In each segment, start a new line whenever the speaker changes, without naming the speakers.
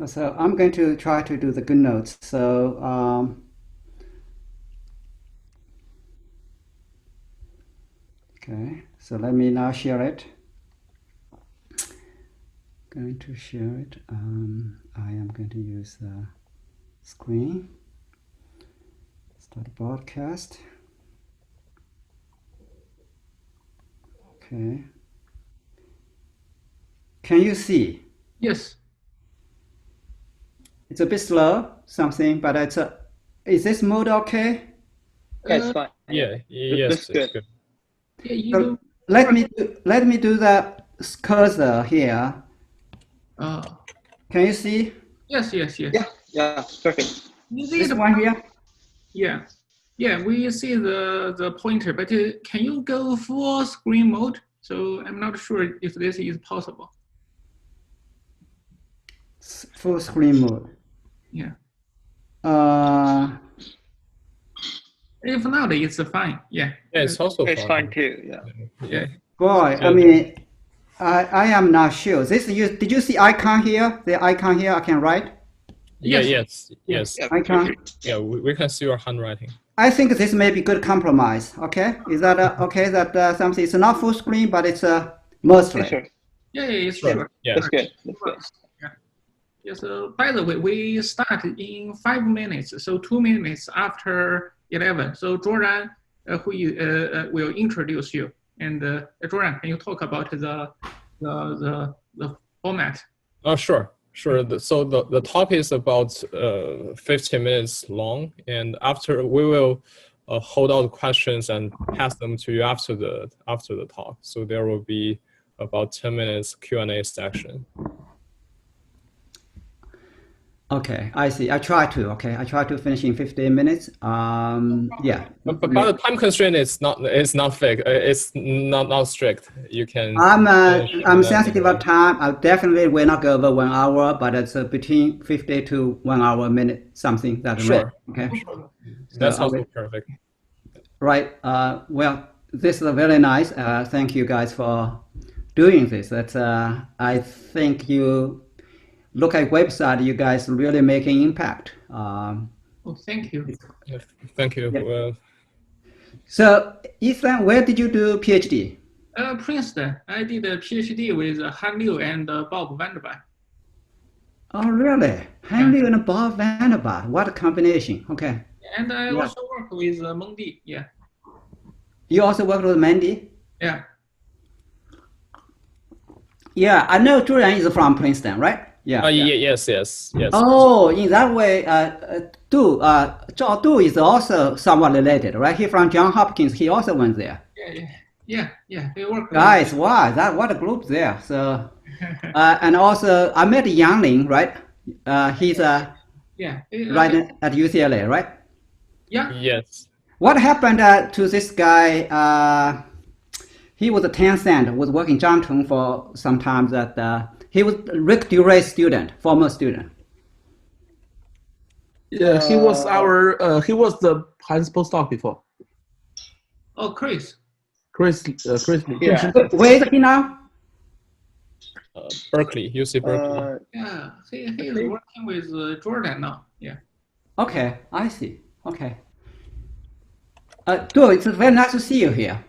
So I'm going to try to do the good notes. So okay, so let me now share it. Going to share it. I am going to use the screen. Start broadcast. Okay. Can you see?
Yes.
It's a bit slow, something, but it's a. Is this mode okay?
Yeah, it's fine.
Yeah,
Looks
yes, it's
good.
good.
Yeah, you
So
do.
let me do the cursor here. Can you see
Yes, yes, yes.
Yeah, perfect.
You see
this
the
one here?
Yeah, yeah, we see the pointer, but can you go full screen mode? So I'm not sure if this is possible.
Full screen mode.
Yeah.
Uh,
If not, it's fine. Yeah.
Yeah, it's also
It's fine too. Yeah.
Yeah.
boy, I mean, I am not sure. This you did you see icon here? The icon here I can write.
Yeah,
Yes.
yes.
Yeah,
Icon.
perfect.
Yeah, we can see your handwriting.
I think this may be good compromise. Okay, is that okay? That something it's not full screen, but it's mostly.
Yeah, sure.
Yeah, it's
Sure.
sure.
Yeah.
That's good. That's good.
Yeah. Yeah. So by the way, we start in 5 minutes. So 2 minutes after 11. So Jordan, who will introduce you. And Jordan, can you talk about the format?
Oh, sure. So the talk is about 15 minutes long, and after we will hold out questions and pass them to you after the talk. So there will be about 10 minutes Q&A section.
Okay, I see. I try to finish in 15 minutes. Yeah.
But the time constraint is not fixed. It's not strict. You can.
I'm sensitive of time. I definitely will not go over 1 hour, but it's between 50 to 1 hour minute something that
Sure.
Okay.
That's
So,
also perfect.
right. Well, this is very nice. Thank you guys for doing this. That's I think you look at website. You guys really making impact.
Oh, thank you.
Yeah, thank you.
Yeah. So, Ethan, where did you do PhD?
Princeton. I did a PhD with Han Liu and Bob Vanderbilt.
Oh, really? Han Liu and Bob Vanderbilt. What a combination. Okay.
And I also work with Mengdi. Yeah.
You also worked with Mandy?
Yeah.
Yeah, I know Julian is from Princeton, right? Yeah.
Yes.
Oh, in that way, Zhao Du is also somewhat related, right? He from Johns Hopkins. He also went there.
Yeah. They work.
Guys, wow, what a group there. So, and also I met Yang Ling, right? He's right at UCLA, right?
Yeah.
Yes.
What happened to this guy? He was a Tencent, was working Zhangcheng for some time. That he was Rick Duray's student, former student.
Yeah, he was the Hans postdoc before.
Oh, Chris.
Chris.
Yeah.
Where is he now?
Berkeley, UC Berkeley.
Yeah, he's working with Jordan now. Yeah.
Okay, I see. Okay. Good. It's very nice to see you here.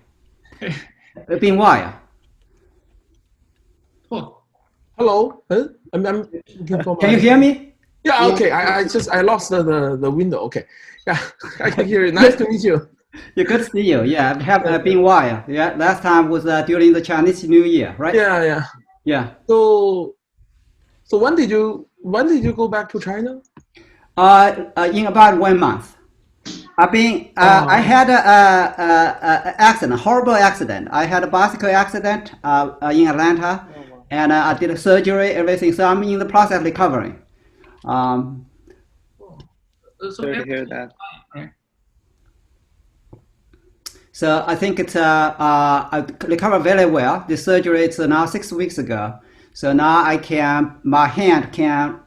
It's been a while.
Cool.
Hello. I'm looking for
Can you hear me?
Yeah. Okay. I lost the window. Okay. Yeah, I can hear you. Nice to meet you.
Yeah, good to see you. Yeah, it have been a while. Yeah, last time was during the Chinese New Year, right?
Yeah. So when did you go back to China?
In about 1 month. I had a horrible accident. I had a bicycle accident in Atlanta, and I did a surgery, everything. So I'm in the process of recovering.
So
Sorry to hear that.
Right.
So I think it's I recovered very well. The surgery is now 6 weeks ago. So now my hand can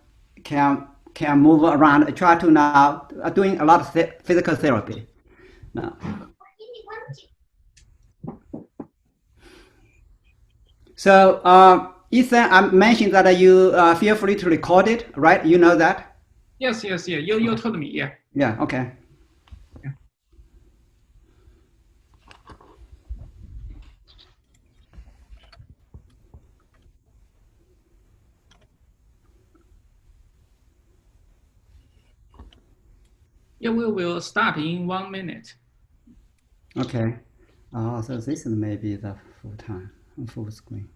move around. I try to now doing a lot of physical therapy now. So Ethan, I mentioned that you feel free to record it, right? You know that?
Yes, yeah. You told me, yeah.
Yeah, okay.
Yeah, we will start in 1 minute.
Okay. So this is maybe the full screen.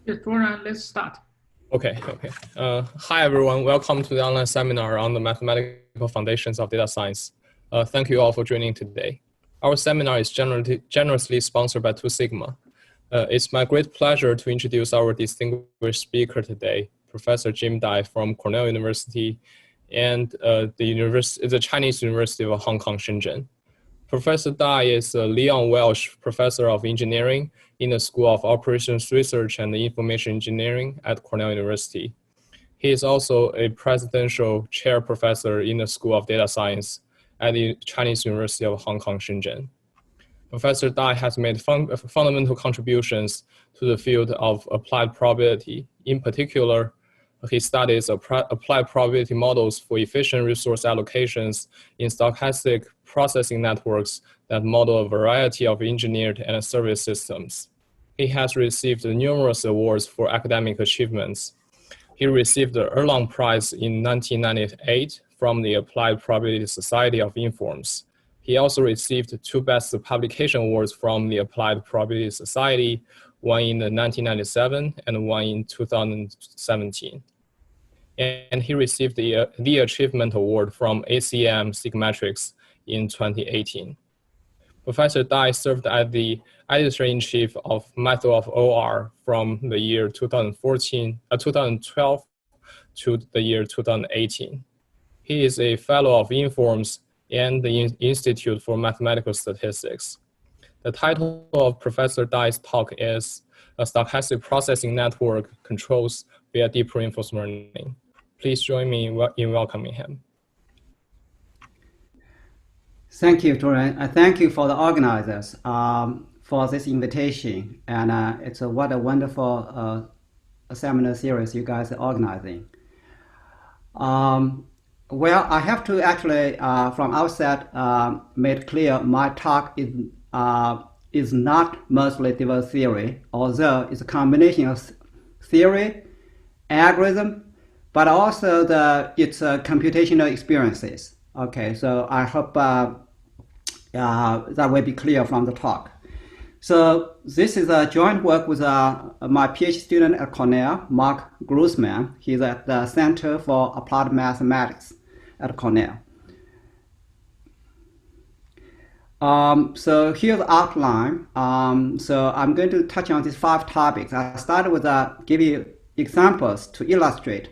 Yes, Jordan, let's start.
Okay. Hi, everyone. Welcome to the online seminar on the mathematical foundations of data science. Thank you all for joining today. Our seminar is generously sponsored by 2 Sigma. It's my great pleasure to introduce our distinguished speaker today, Professor Jim Dai from Cornell University and the Chinese University of Hong Kong, Shenzhen. Professor Dai is a Leon Welsh Professor of Engineering in the School of Operations Research and Information Engineering at Cornell University. He is also a Presidential Chair Professor in the School of Data Science at the Chinese University of Hong Kong, Shenzhen. Professor Dai has made fundamental contributions to the field of applied probability. In particular, he studies applied probability models for efficient resource allocations in stochastic processing networks that model a variety of engineered and service systems. He has received numerous awards for academic achievements. He received the Erlang Prize in 1998 from the Applied Probability Society of Informs. He also received 2 Best Publication Awards from the Applied Probability Society, one in 1997 and one in 2017. And he received the Achievement Award from ACM Sigmatrix in 2018. Professor Dai served as the editor-in-chief of Method of OR from the year 2012 to the year 2018. He is a fellow of Informs and the Institute for Mathematical Statistics. The title of Professor Dai's talk is A Stochastic Processing Network Controls via Deep Reinforcement Learning. Please join me in welcoming him.
Thank you, Jordan. Thank you for the organizers for this invitation. And it's what a wonderful seminar series you guys are organizing. Well, I have to actually, from outset, made clear my talk is not mostly developed theory, although it's a combination of theory, algorithm, but also its computational experiences. Okay, so I hope that will be clear from the talk. So this is a joint work with my PhD student at Cornell, Mark Grossman. He's at the Center for Applied Mathematics at Cornell. So here's the outline. So I'm going to touch on these 5 topics. I started with give you examples to illustrate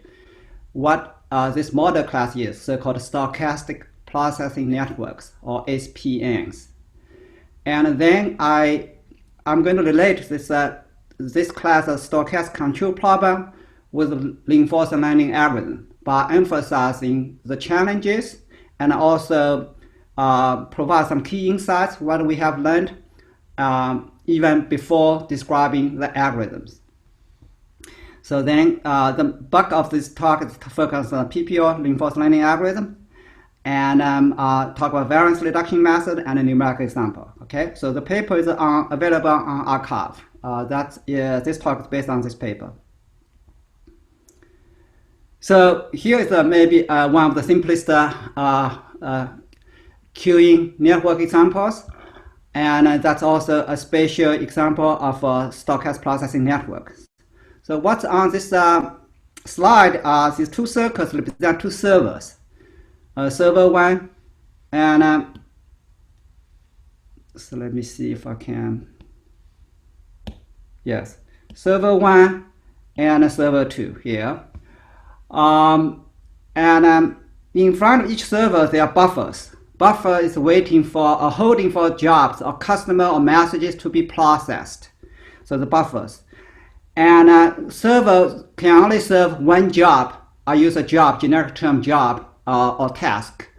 what this model class is, so-called stochastic processing networks, or SPNs. And then I'm going to relate this class of stochastic control problem with reinforcement learning algorithm by emphasizing the challenges and also provide some key insights what we have learned even before describing the algorithms. So then the bulk of this talk is focused on PPO reinforcement learning algorithm, and talk about variance reduction method and a numerical example. Okay, so the paper is available on arXiv. This talk is based on this paper. So here is maybe one of the simplest queuing network examples, and that's also a special example of a stochastic processing network. So what's on this slide are these 2 circles represent 2 servers. Server 1 And so let me see if I can. Yes, server 1 and server 2 here. In front of each server, there are buffers. Buffer is waiting for or holding for jobs or customer or messages to be processed. So the buffers. And server can only serve one job. I use a job, generic term job or task.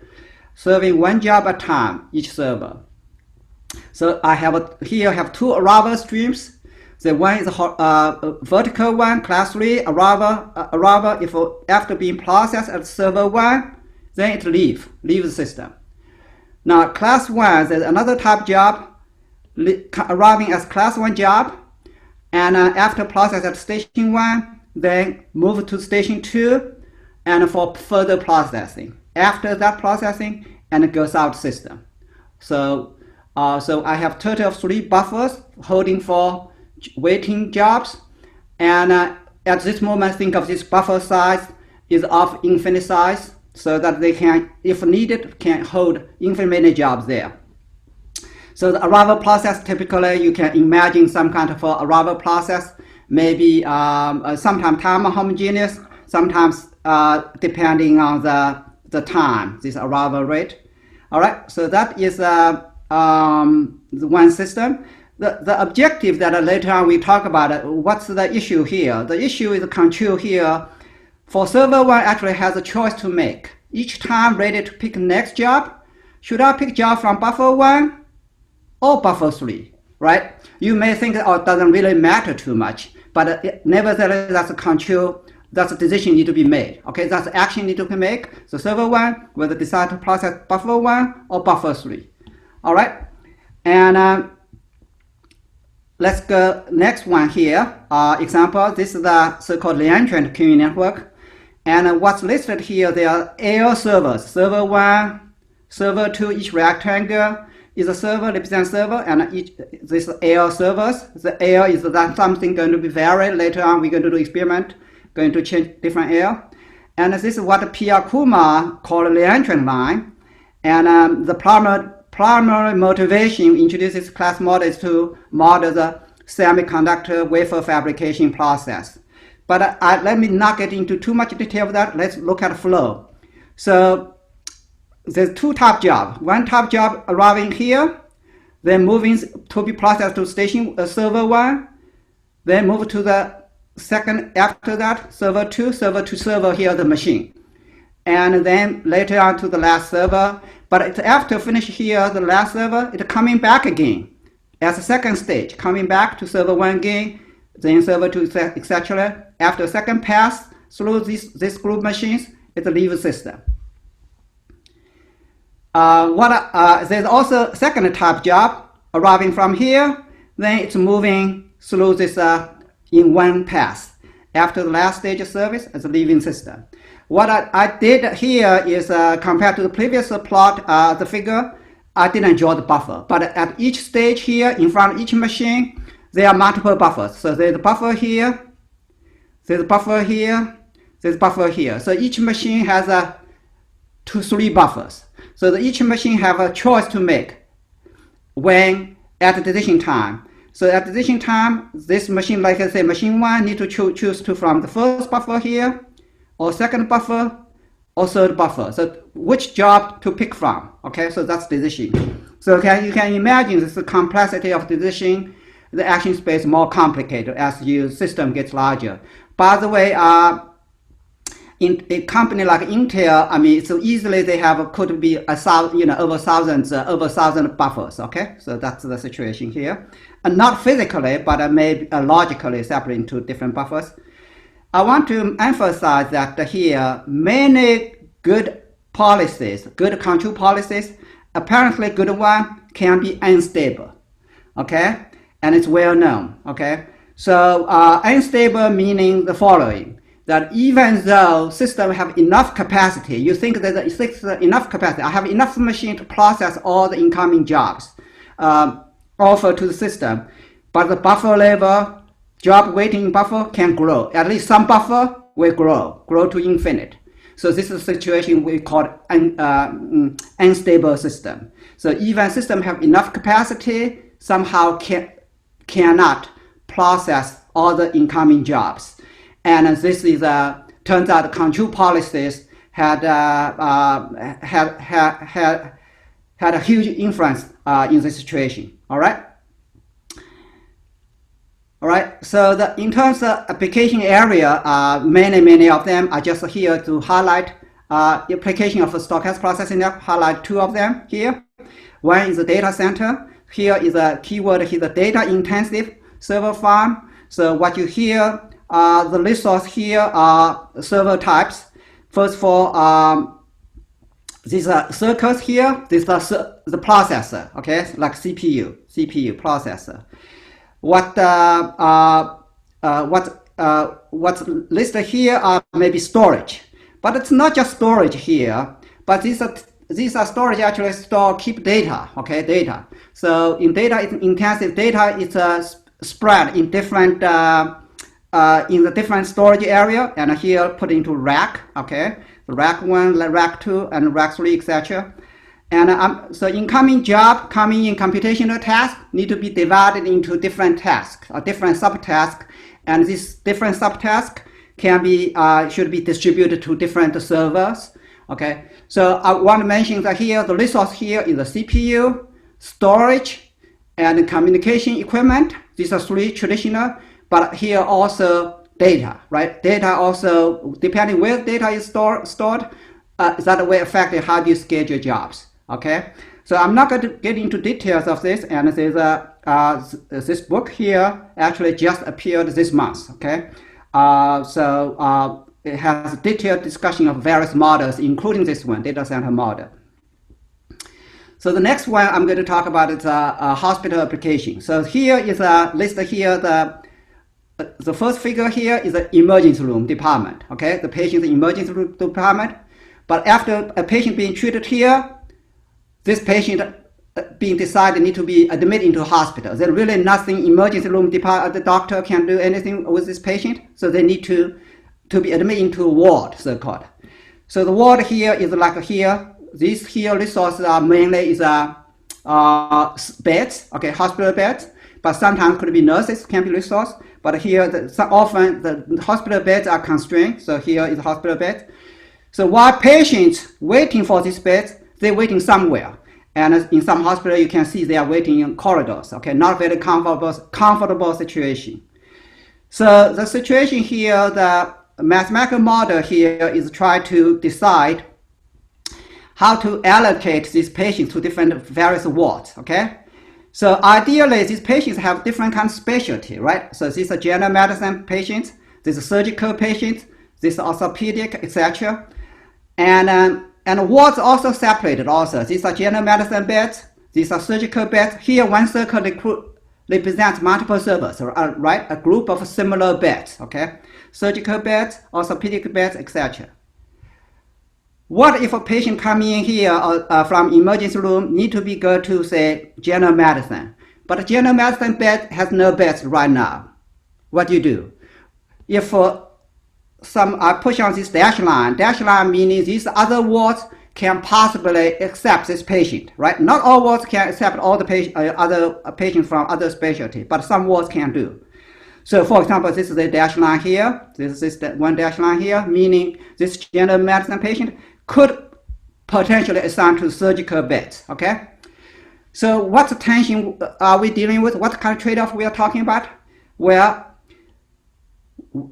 Serving one job at a time, each server. So I have here I have two arrival streams. The one is a vertical one, class 3 arrival. If after being processed at server 1, then it leaves the system. Now class 1, there's another type job arriving as class 1 job, and after process at station 1, then move to station 2, and for further processing. After that processing, and it goes out system. So I have total of 3 buffers holding for waiting jobs, and at this moment, think of this buffer size is of infinite size, so that they can, if needed, can hold infinite many jobs there. So the arrival process, typically you can imagine some kind of arrival process, maybe sometimes time homogeneous, sometimes depending on the time, this arrival rate. All right, so that is the one system. The objective that later on we talk about, what's the issue here? The issue is the control here. For server 1 actually has a choice to make. Each time ready to pick next job, should I pick job from buffer 1 or buffer 3, right? You may think, oh, it doesn't really matter too much, but nevertheless, that's a control, that's a decision need to be made. Okay, that's action need to be made. So server 1 will decide to process buffer 1 or buffer 3. All right, and let's go next one here. Example, this is the so-called reentrant queuing network. And what's listed here, there are L servers. Server 1, server 2, each rectangle is a server, represents server, and this L servers. The L is that something going to be varied. Later on, we're going to do experiment, going to change different L. And this is what Pierre Kumar called reentrant line. And the primary motivation introduces class model is to model the semiconductor wafer fabrication process. But let me not get into too much detail of that. Let's look at flow. So there's 2 type jobs. One type job arriving here, then moving to be processed to station server 1, then move to the second after that, server 2, server here, the machine. And then later on to the last server. But it's after finish here, the last server, it's coming back again as a second stage, coming back to server 1 again, then server 2, etc. After second pass through this group machines, it leaves the system. There's also second type job arriving from here, then it's moving through this in one pass. After the last stage of service, it's leaving system. What I did here is compared to the previous plot, the figure, I didn't draw the buffer. But at each stage here, in front of each machine, there are multiple buffers. So there's a buffer here, there's a buffer here, there's a buffer here. So each machine has 2, 3 buffers. So each machine have a choice to make when at the decision time. So at the decision time, this machine, like I say, machine 1 need to choose from the first buffer here, or second buffer, or third buffer. So which job to pick from? Okay, so that's decision. So you can imagine this complexity of decision, the action space more complicated as your system gets larger. By the way, in a company like Intel, I mean, so easily they have could be over thousand buffers. Okay, so that's the situation here, and not physically, but maybe logically separate into different buffers. I want to emphasize that here many good policies, good control policies, apparently good one can be unstable. Okay, and it's well known. Okay, so unstable meaning the following: that even though system have enough capacity, you think that it's enough capacity, I have enough machine to process all the incoming jobs offered to the system, but the buffer level, job waiting buffer can grow. At least some buffer will grow to infinite. So this is a situation we call unstable system. So even system have enough capacity, somehow cannot process all the incoming jobs. And this is turns out control policies had a huge influence in this situation. All right. All right. So in terms of application area, many of them are just here to highlight application of a stochastic processing. Highlight two of them here. One is the data center. Here is a keyword. Here the data intensive server farm. So what you hear, the resource here are server types. First of all, these are circuits here. These are the processor, okay, like CPU processor. What's listed here are maybe storage, but it's not just storage here. But these are storage actually keep data, okay, data. So in data intensive data, it's spread in different in the different storage area, and here put into rack, okay, the rack 1, rack 2, and rack 3, etc. And so incoming job coming in computational task need to be divided into different tasks or different subtasks, and these different subtasks can be should be distributed to different servers. Okay, so I want to mention that here the resource here is the CPU, storage, and communication equipment. These are three traditional, but here also data, right? Data also, depending where data is stored, that will affect how you schedule jobs. Okay, so I'm not going to get into details of this, and there's this book here actually just appeared this month. Okay, it has a detailed discussion of various models, including this one, data center model. So the next one I'm going to talk about is a hospital application. So here is a list here. The first figure here is the emergency room department. Okay, the patient's emergency room department. But after a patient being treated here, this patient being decided need to be admitted into a hospital. There's really nothing emergency room department. The doctor can do anything with this patient, so they need to be admitted into a ward, so-called. So the ward here is like here. These here resources are mainly beds, okay, hospital beds, but sometimes could be nurses, can be resource. But here, often the hospital beds are constrained. So here is hospital bed. So while patients waiting for these beds, they're waiting somewhere. And in some hospital, you can see they are waiting in corridors. Okay, not very comfortable situation. So the situation here, the mathematical model here is try to decide how to allocate these patients to different various wards. Okay. So ideally, these patients have different kind of specialty, right? So these are general medicine patients, these are surgical patients, these are orthopedic, etc. And wards also separated also. These are general medicine beds, these are surgical beds. Here, one circle represents multiple servers, right? A group of similar beds, okay? Surgical beds, orthopedic beds, etc. What if a patient coming in here from emergency room need to be go to, say, general medicine, but a general medicine bed has no beds right now? What do you do? If I push on this dash line meaning these other wards can possibly accept this patient, right? Not all wards can accept all the other patients from other specialty, but some wards can do. So, for example, this is a dash line here. This is one dash line here, meaning this general medicine patient could potentially assign to surgical beds, okay? So what tension are we dealing with? What kind of trade-off we are talking about? Well,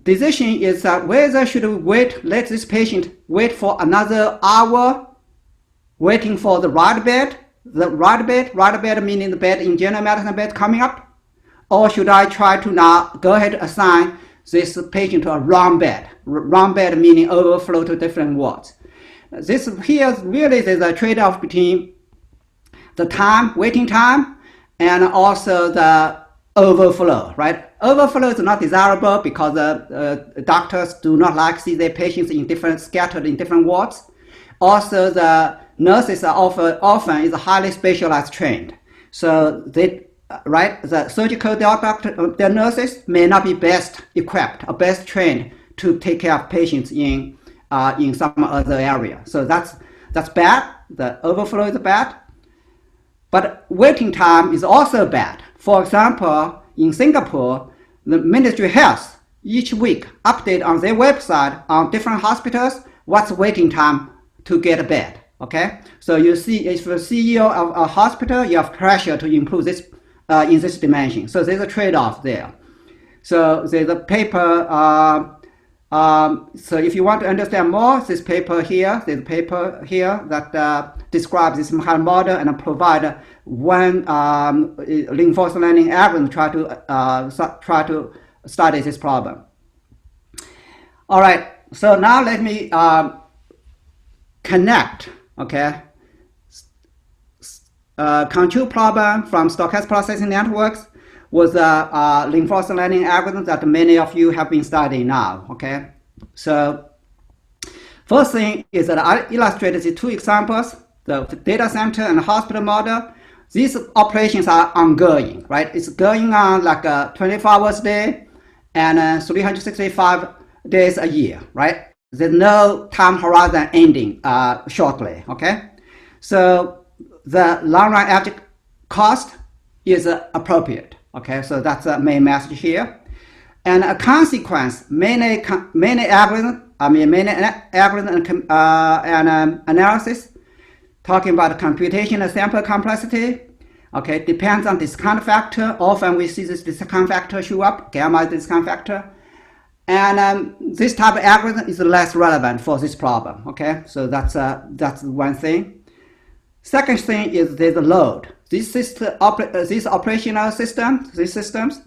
decision is whether should we let this patient wait for another hour, waiting for the right bed meaning the bed in general medicine bed coming up, or should I try to now go ahead and assign this patient to a wrong bed meaning overflow to different wards. This here really there's a trade-off between the waiting time, and also the overflow, right? Overflow is not desirable because doctors do not like to see their patients scattered in different wards. Also, the nurses are often is highly specialized trained, so the surgical the nurses may not be best equipped or best trained to take care of patients in in some other area. So that's bad. The overflow is bad. But waiting time is also bad. For example, in Singapore, the Ministry of Health each week update on their website on different hospitals what's waiting time to get a bed. Okay, so you see, if you're CEO of a hospital, you have pressure to improve this in this dimension. So there's a trade-off there. So there's a paper. So if you want to understand more, there's a paper here that describes this kind of model and provide one reinforcement learning algorithm try to study this problem. All right. So now let me connect. Okay. Control problem from stochastic processing networks was a reinforcement learning algorithm that many of you have been studying now. Okay, so first thing is that I illustrated the two examples: the data center and the hospital model. These operations are ongoing, right? It's going on like 24 hours a day and 365 days a year, right? There's no time horizon ending shortly. Okay, so the long run average cost is appropriate. Okay, so that's the main message here. And a consequence, many algorithms and analysis, talking about computational sample complexity. Okay, depends on discount factor. Often we see this discount factor show up, gamma discount factor. And this type of algorithm is less relevant for this problem. Okay, so that's one thing. Second thing is there's a load. These operational systems,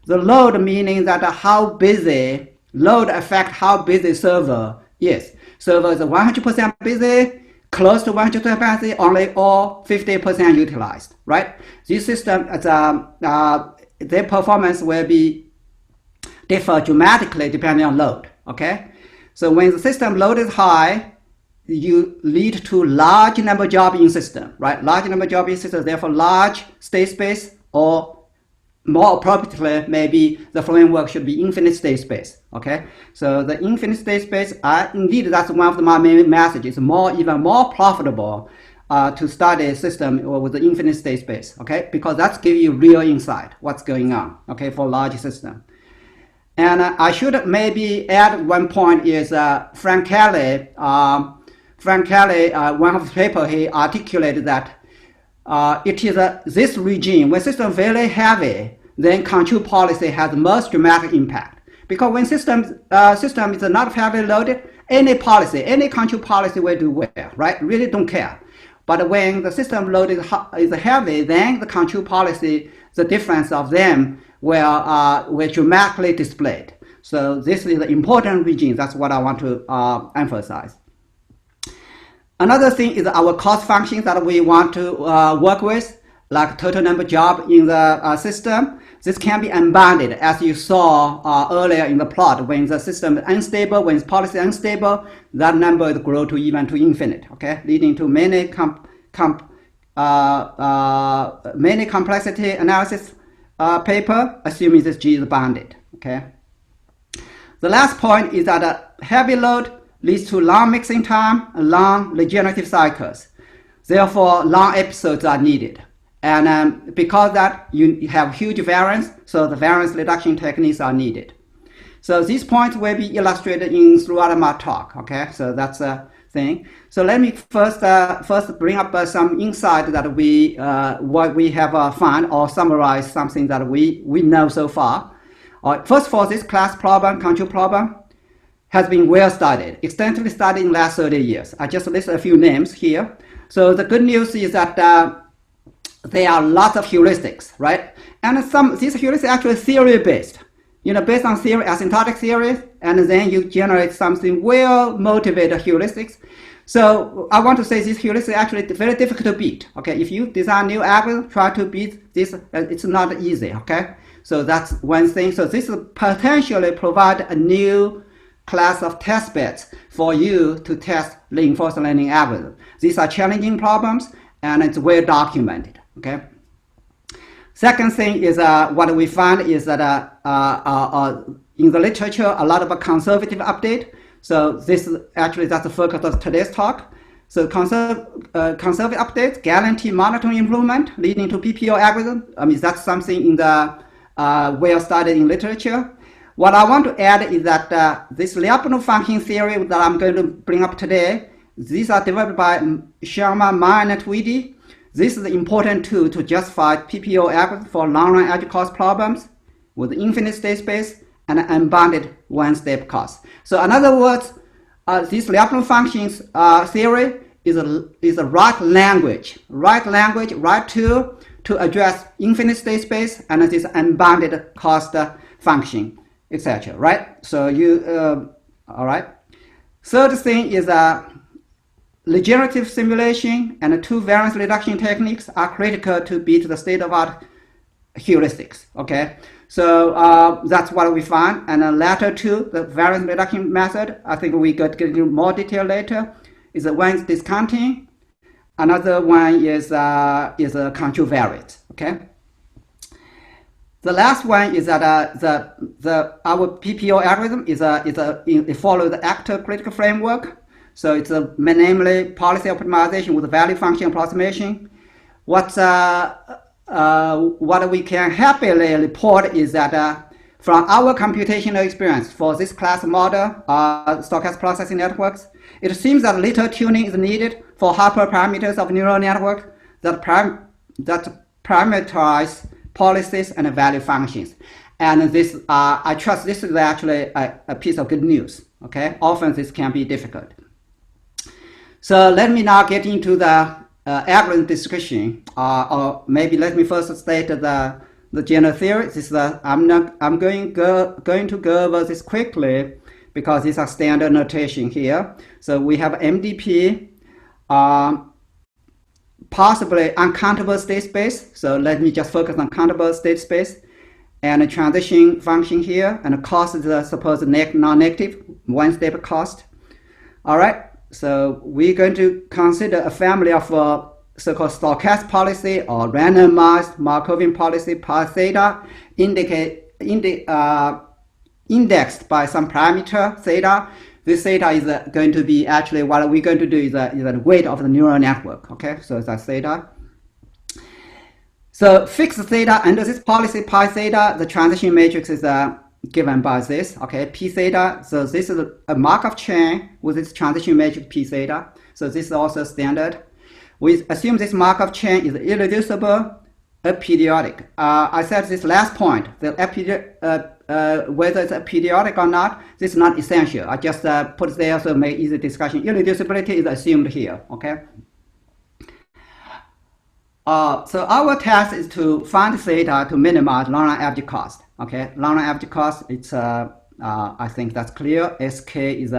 the load meaning that how busy, load affect how busy server is. Server is 100% busy, close to 100% busy, only or 50% utilized, right? This system, their performance will be differ dramatically depending on load, okay? So when the system load is high, you lead to large number of jobs in system, right? Large number of jobs in system, therefore large state space, or more appropriately, maybe the framework should be infinite state space, okay? So the infinite state space, indeed, that's one of my main messages, even more profitable to study a system with the infinite state space, okay? Because that's give you real insight, what's going on, okay, for large system. And I should maybe add one point is Frank Kelly, one of his papers, he articulated that it is this regime, when system very heavy, then control policy has the most dramatic impact. Because when system is not heavily loaded, any control policy will do well, right? Really don't care. But when the system load is heavy, then the control policy, the difference of them will dramatically displayed. So this is an important regime. That's what I want to emphasize. Another thing is our cost functions that we want to work with, like total number of jobs in the system. This can be unbounded, as you saw earlier in the plot. When the system is unstable, when its policy is unstable, that number will grow to even to infinite, okay, leading to many complexity analysis paper, assuming this G is bounded, okay. The last point is that a heavy load leads to long mixing time and long regenerative cycles. Therefore, long episodes are needed. And because that you have huge variance, so the variance reduction techniques are needed. So these points will be illustrated throughout my talk, okay? So that's a thing. So let me first bring up some insight that what we have found, or summarize something that we know so far. First of all, this class problem, control problem, has been well studied, extensively studied in the last 30 years. I just listed a few names here. So the good news is that there are lots of heuristics, right? And these heuristics are actually theory-based, based on theory, asymptotic theory, and then you generate something well-motivated heuristics. So I want to say this heuristic is actually very difficult to beat, okay? If you design new algorithm, try to beat this, it's not easy, okay? So that's one thing. So this will potentially provide a new class of test beds for you to test reinforcement learning algorithms. These are challenging problems, and it's well documented, okay? Second thing is what we find is that in the literature, a lot of conservative update. So this is actually that's the focus of today's talk. So conservative updates guarantee monitoring improvement leading to PPO algorithm. I mean, that's something in the well studied in literature. What I want to add is that this Lyapunov function theory that I'm going to bring up today, these are developed by Sharma, Meyer, and Tweedy. This is an important tool to justify PPO algorithm for long-run edge cost problems with infinite state space and unbounded one-step cost. So in other words, this Lyapunov functions theory is a right language, right tool to address infinite state space and this unbounded cost function, etc. Right? So all right. Third thing is regenerative simulation and two variance reduction techniques are critical to beat the state-of-art heuristics. Okay, so that's what we found. And the latter two, the variance reduction method, I think we got get into more detail later. Is one is discounting, another one is a control variance. Okay. The last one is that our PPO algorithm it follows the actor critical framework. So it's namely policy optimization with value function approximation. What we can happily report is that from our computational experience for this class model, stochastic processing networks, it seems that little tuning is needed for hyperparameters of neural network that parameterize policies and value functions. And this, I trust this is actually a piece of good news. Okay, often this can be difficult. So let me now get into the algorithm discussion, or maybe let me first state the general theory. This is I'm going to go over this quickly because these are standard notation here. So we have MDP, possibly uncountable state space. So let me just focus on countable state space, and a transition function here, and the cost is the supposed non-negative one-step cost. All right. So we're going to consider a family of so-called stochastic policy or randomized Markovian policy pi theta indexed by some parameter theta. This theta is going to be actually what we're going to do is the weight of the neural network. Okay, so that's theta. So fixed theta under this policy pi theta, the transition matrix is given by this, okay, p theta. So this is a Markov chain with this transition matrix p theta. So this is also standard. We assume this Markov chain is irreducible, aperiodic. I said this last point, that whether it's aperiodic or not, this is not essential. I just put it there so make easy discussion. Irreducibility is assumed here, okay? So our task is to find theta to minimize long-run average cost. Okay, long-run average cost, it's I think that's clear. Sk is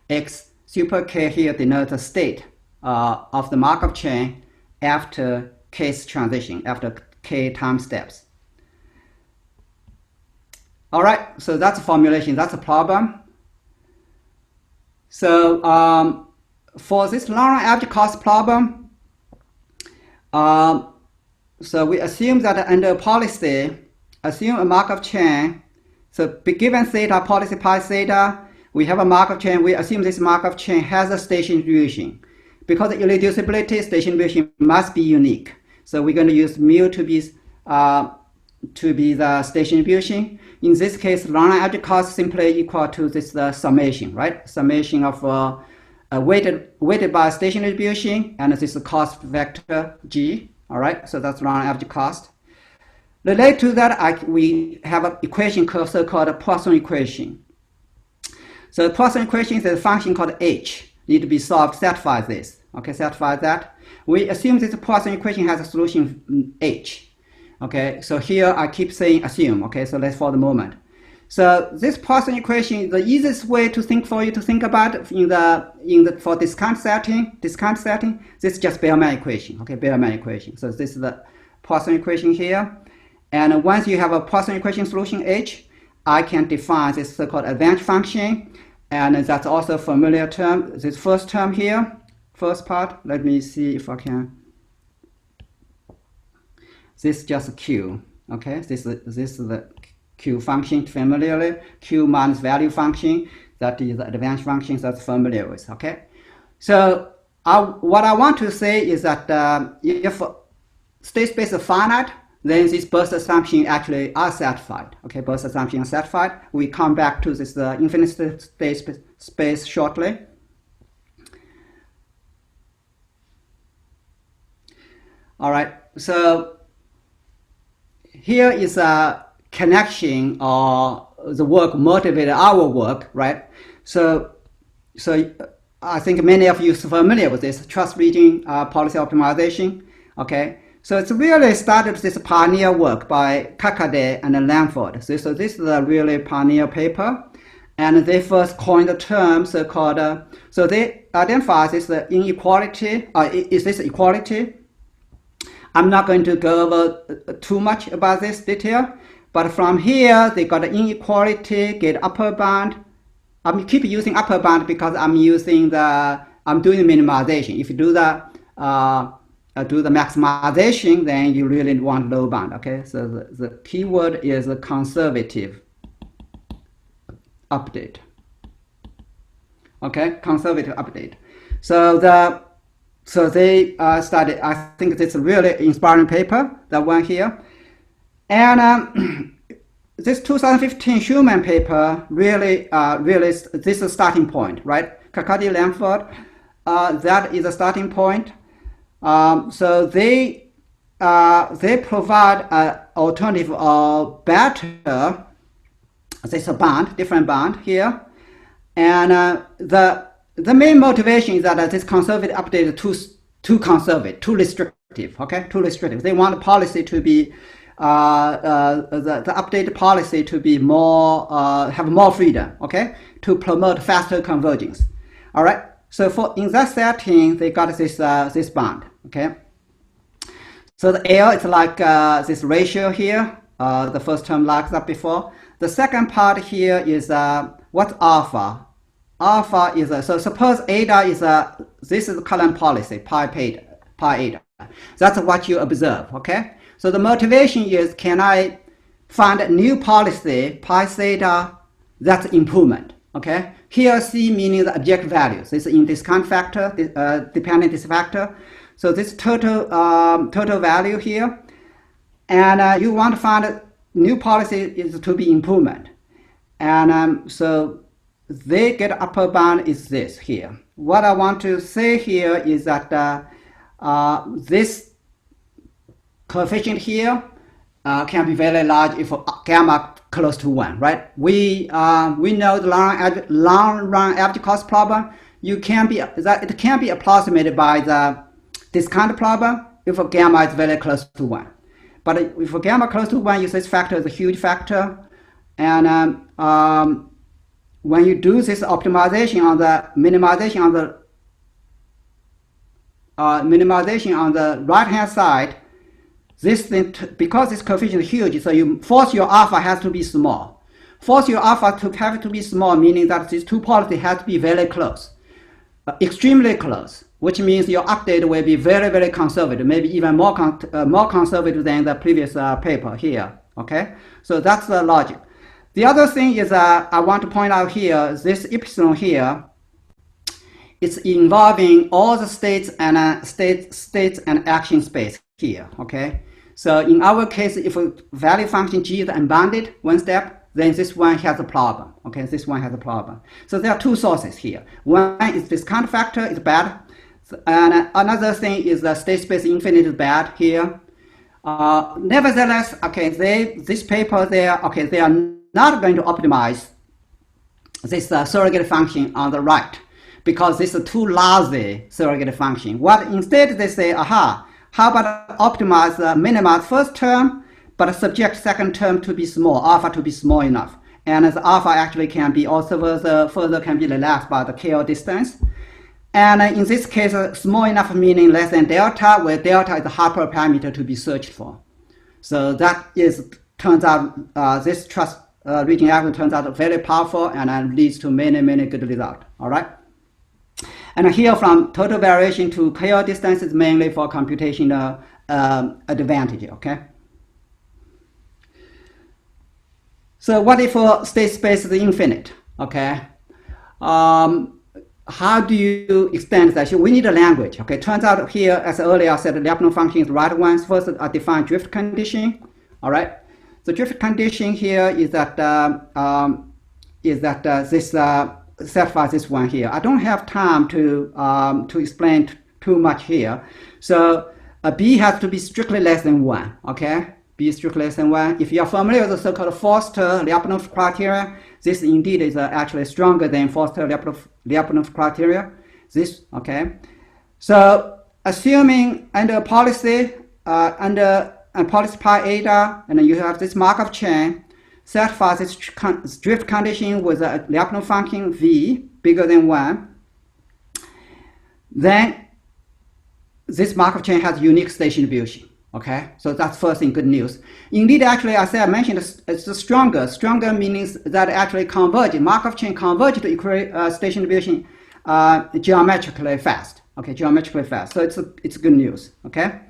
x super k here denotes the state of the Markov chain after k's transition, after k time steps. All right, so that's a formulation, that's a problem. So for this long-run average cost problem, so we assume that under policy, assume a Markov chain. So given theta, policy pi theta, we have a Markov chain. We assume this Markov chain has a station distribution. Because the irreducibility, station distribution must be unique. So we're going to use mu to be the station distribution. In this case, long-run average cost simply equal to this summation, right? Summation of weighted by station distribution, and this is cost vector g. All right, so that's long-run average cost. Related to that, we have an equation so-called Poisson equation. So the Poisson equation is a function called h. Need to be solved, satisfy this. Okay, satisfy that. We assume this Poisson equation has a solution h. Okay, so here I keep saying assume. Okay, so that's for the moment. So this Poisson equation, the easiest way to think for you to think about for discount setting, this is just Bellman equation. Okay, Bellman equation. So this is the Poisson equation here. And once you have a Poisson equation solution h, I can define this so-called advantage function. And that's also a familiar term. This first term here, first part, let me see if I can. This is just q. Okay, this is the q function familiarly, q minus value function. That is the advanced functions that's familiar with. Okay, so what I want to say is that if state space is finite, then these burst assumptions actually are satisfied. Okay, burst assumptions are satisfied. We come back to this infinite state space shortly. All right, so here is a connection or the work motivated our work, right? So I think many of you are familiar with this trust region policy optimization. Okay, so it's really started this pioneer work by Kirkcaldy and Lanford. So this is a really pioneer paper, and they first coined the term so-called. So they identify this inequality. Is this equality? I'm not going to go over too much about this detail, but from here they got inequality, get upper bound. I keep using upper bound because I'm doing the minimization. If you do the maximization, then you really want low bound. Okay, so the keyword is a conservative update. Okay, conservative update. So they studied. I think it's a really inspiring paper, that one here, and this 2015 Schumann paper really this is a starting point, right? Kirkcaldy, Lanford, that is a starting point. So they provide an alternative or better. There's a band, different band here, and the main motivation is that this conservative update is too conservative, too restrictive. Okay, too restrictive. They want the policy to be the updated policy to be more have more freedom. Okay, to promote faster convergence. All right. So in that setting, they got this this band. Okay. So the L is like this ratio here. The first term like that before. The second part here is what's alpha? Alpha is so suppose eta is this is the current policy pi eta. That's what you observe. Okay. So the motivation is, can I find a new policy pi theta that's improvement? Okay. Here C meaning the objective values. This is in discount factor, dependent factor. So this total value here, and you want to find a new policy is to be improvement, and so they get upper bound is this here. What I want to say here is that this coefficient here can be very large if gamma close to 1, right? We know the long run average cost problem. It can be approximated by the discount problem if a gamma is very close to 1. But if a gamma close to 1, this factor is a huge factor, and when you do this optimization on the minimization on the right hand side, this thing, because this coefficient is huge, so you force your alpha has to be small. Force your alpha to have to be small, meaning that these two policies have to be very close, extremely close, which means your update will be very, very conservative, maybe even more conservative than the previous paper here. Okay, so that's the logic. The other thing is I want to point out here, this epsilon here, it's involving all the states and states and action space here. Okay, so in our case, if a value function G is unbounded one step, then this one has a problem. Okay, this one has a problem. So there are two sources here. One is discount factor is bad, and another thing is the state space infinite is bad here. Nevertheless, okay, this paper they are not going to optimize this surrogate function on the right, because this is too lousy surrogate function. What instead they say, aha, how about optimize minimize first term, but subject second term to be small, alpha to be small enough, and the alpha actually can be also further can be relaxed by the KL distance. And in this case, small enough meaning less than delta, where delta is the hyperparameter to be searched for. So that turns out this trust region algorithm turns out very powerful and leads to many good results. All right. And here from total variation to KL distance is mainly for computational advantage. Okay. So what if state space is infinite? Okay. how do you extend that? So we need a language. Okay, turns out here, as earlier I said, the Lyapunov function is the right one. First, I define drift condition. All right, the drift condition here is that this satisfies this one here. I don't have time to explain too much here. So B has to be strictly less than 1. Okay, B is strictly less than 1. If you are familiar with the so-called Forster-Lyapunov criteria, this indeed is actually stronger than Forster-Lyapunov criteria. This, okay. So assuming under policy, policy pi eta, and you have this Markov chain, satisfies this drift condition with a Lyapunov function V bigger than 1, then this Markov chain has unique state distribution. Okay, so that's first thing, good news. Indeed, actually, as I mentioned, it's stronger. Stronger means that actually converge. Markov chain converge to state distribution geometrically fast. Okay, geometrically fast. So it's good news. Okay.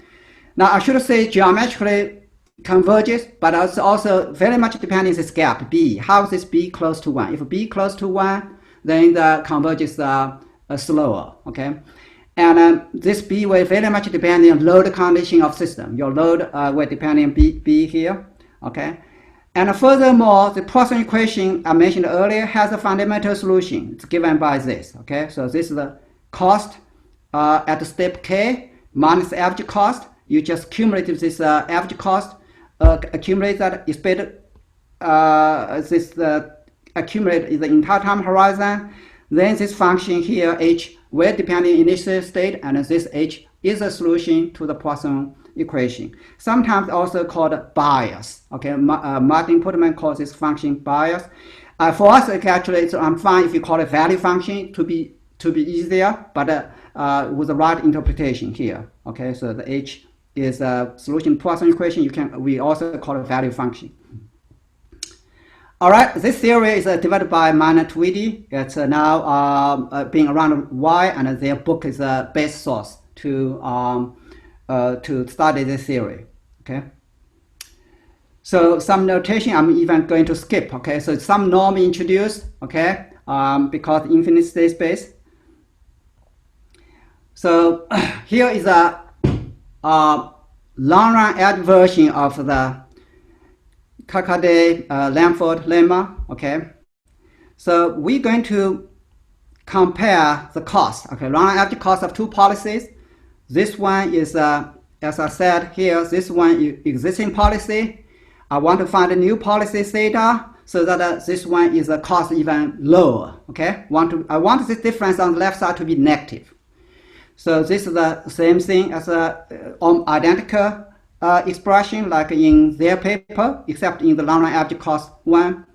Now I should say geometrically converges, but it's also very much depending on this gap B. How is this B close to 1? If B close to 1, then the converges slower. Okay. And this B will very much depend on load condition of system. Your load will depend on B here, okay? And furthermore, the Poisson equation I mentioned earlier has a fundamental solution. It's given by this, okay? So this is the cost at step K minus average cost. You just cumulate this average cost, accumulate that, expect accumulate the entire time horizon. Then this function here, H, will depend on initial state, and this H is a solution to the Poisson equation. Sometimes also called bias. Okay, Martin Putman calls this function bias. For us, actually, I'm fine if you call it value function to be easier, but with the right interpretation here. Okay, so the H is a solution to Poisson equation. We also call it value function. All right, this theory is developed by Mann and Tweedy. It's now being around Y, and their book is a base source to study this theory. Okay. So some notation I'm even going to skip. Okay, so some norm introduced. Okay, because infinite state space. So here is a long-run edge version of the Kirkcaldy-Lamford lemma. Okay, so we're going to compare the cost. Okay, long-run average cost of two policies. This one is, as I said here, this one is existing policy. I want to find a new policy theta so that this one is a cost even lower. Okay, I want this difference on the left side to be negative. So this is the same thing as a identical expression like in their paper, except in the long-run average cost one.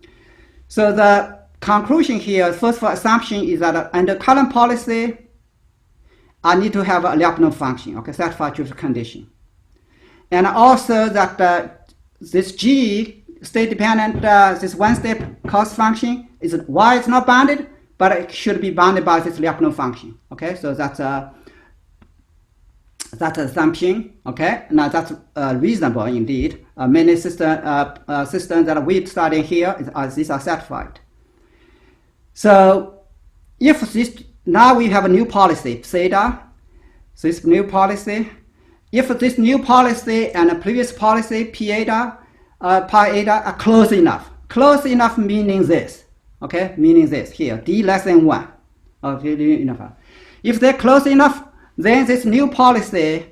So the conclusion here, first assumption is that under current policy, I need to have a Lyapunov function, okay, satisfy drift condition. And also that this G state-dependent, this one-step cost function, is Y is not bounded, but it should be bounded by this Lyapunov function. Okay, so that's assumption. Okay, now that's reasonable indeed. Many systems that we study here these are satisfied. So if this now we have a new policy theta, this new policy. If this new policy and a previous policy pi eta are close enough meaning this. Okay, meaning this here, d less than 1. Okay, enough. If they're close enough, then this new policy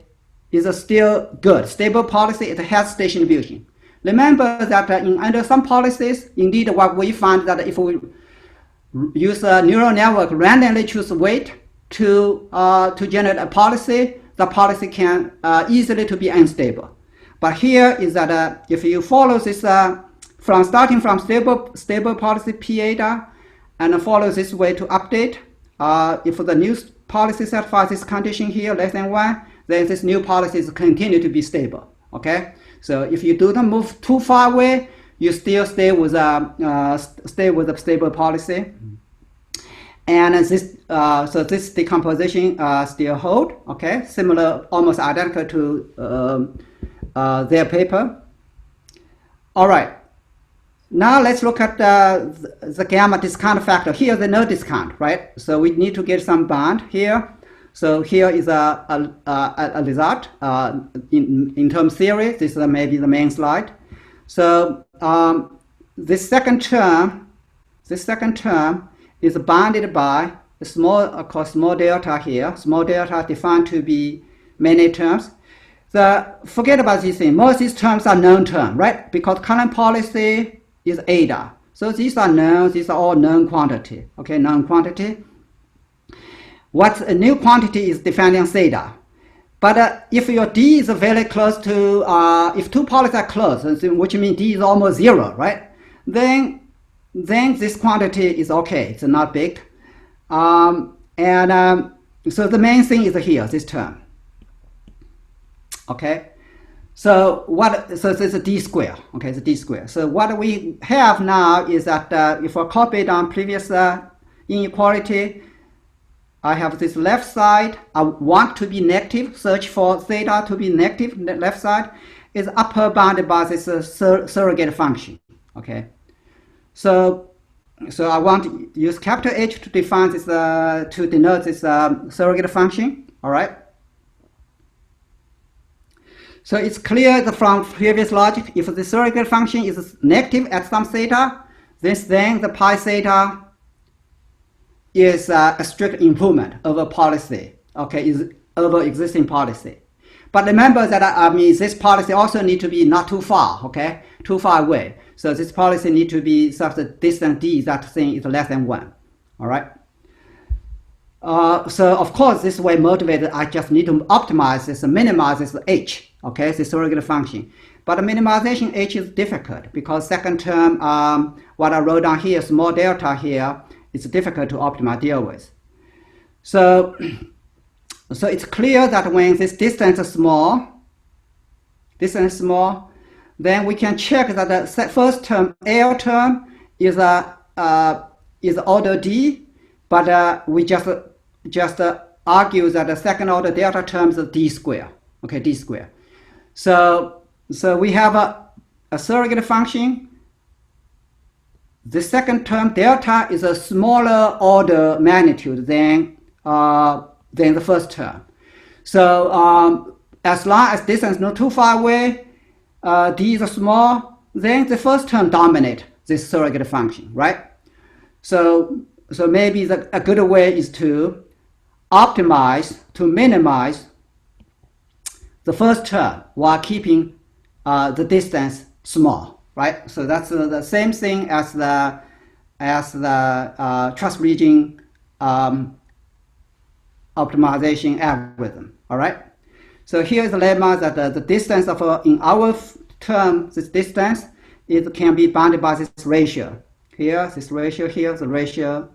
is a still good, stable policy. It has state distribution. Remember that under some policies, indeed, what we find that if we use a neural network, randomly choose weight to generate a policy, the policy can easily to be unstable. But here is that if you follow this starting from stable policy p eta and follow this way to update, if the new policy satisfies this condition here less than 1, then this new policy continue to be stable. Okay, so if you do not move too far away, you still stay with a stable policy. And this so this decomposition still hold. Okay, similar, almost identical to their paper. All right. Now let's look at the gamma discount factor. Here there's no discount, right? So we need to get some bound here. So here is a result in term theory. This is maybe the main slide. So this second term is bounded by the small delta here. Small delta defined to be many terms. Forget about these things. Most of these terms are known terms, right? Because current policy is eta. So these are known. These are all known quantity. Okay, known quantity. What's a new quantity is depending on theta. But if your d is very close to, if two policies are close, which means d is almost zero, right? Then this quantity is okay. It's not big. So the main thing is here, this term. Okay. So this is a d square. Okay, it's a d square. So what we have now is that if I copy down previous inequality, I have this left side. I want to be negative. Search for theta to be negative. The left side is upper bounded by this surrogate function. Okay. So I want to use capital H to define this to denote this surrogate function. All right. So it's clear that from previous logic, if the surrogate function is negative at some theta, then the pi theta is a strict improvement over policy. Okay, is over existing policy. But remember that this policy also need to be not too far. Okay, too far away. So this policy need to be such that distance d, that thing is less than 1. All right. So of course, this way motivated, I just need to optimize this, minimize this h. Okay, this surrogate function. But the minimization h is difficult because second term, what I wrote down here, small delta here, it's difficult to optimize deal with. So it's clear that when this distance is small, then we can check that the first term, L term, is order d, but we just argue that the second order delta term is d square. Okay, d square. So we have a surrogate function. The second term delta is a smaller order magnitude than the first term. So as long as distance is not too far away, d is small, then the first term dominates this surrogate function, right? So maybe a good way is to optimize, to minimize the first term while keeping the distance small, right? So that's the same thing as the trust region optimization algorithm. All right. So here is the lemma that the distance of in our term, this distance can be bounded by this ratio. Here, this ratio here, the ratio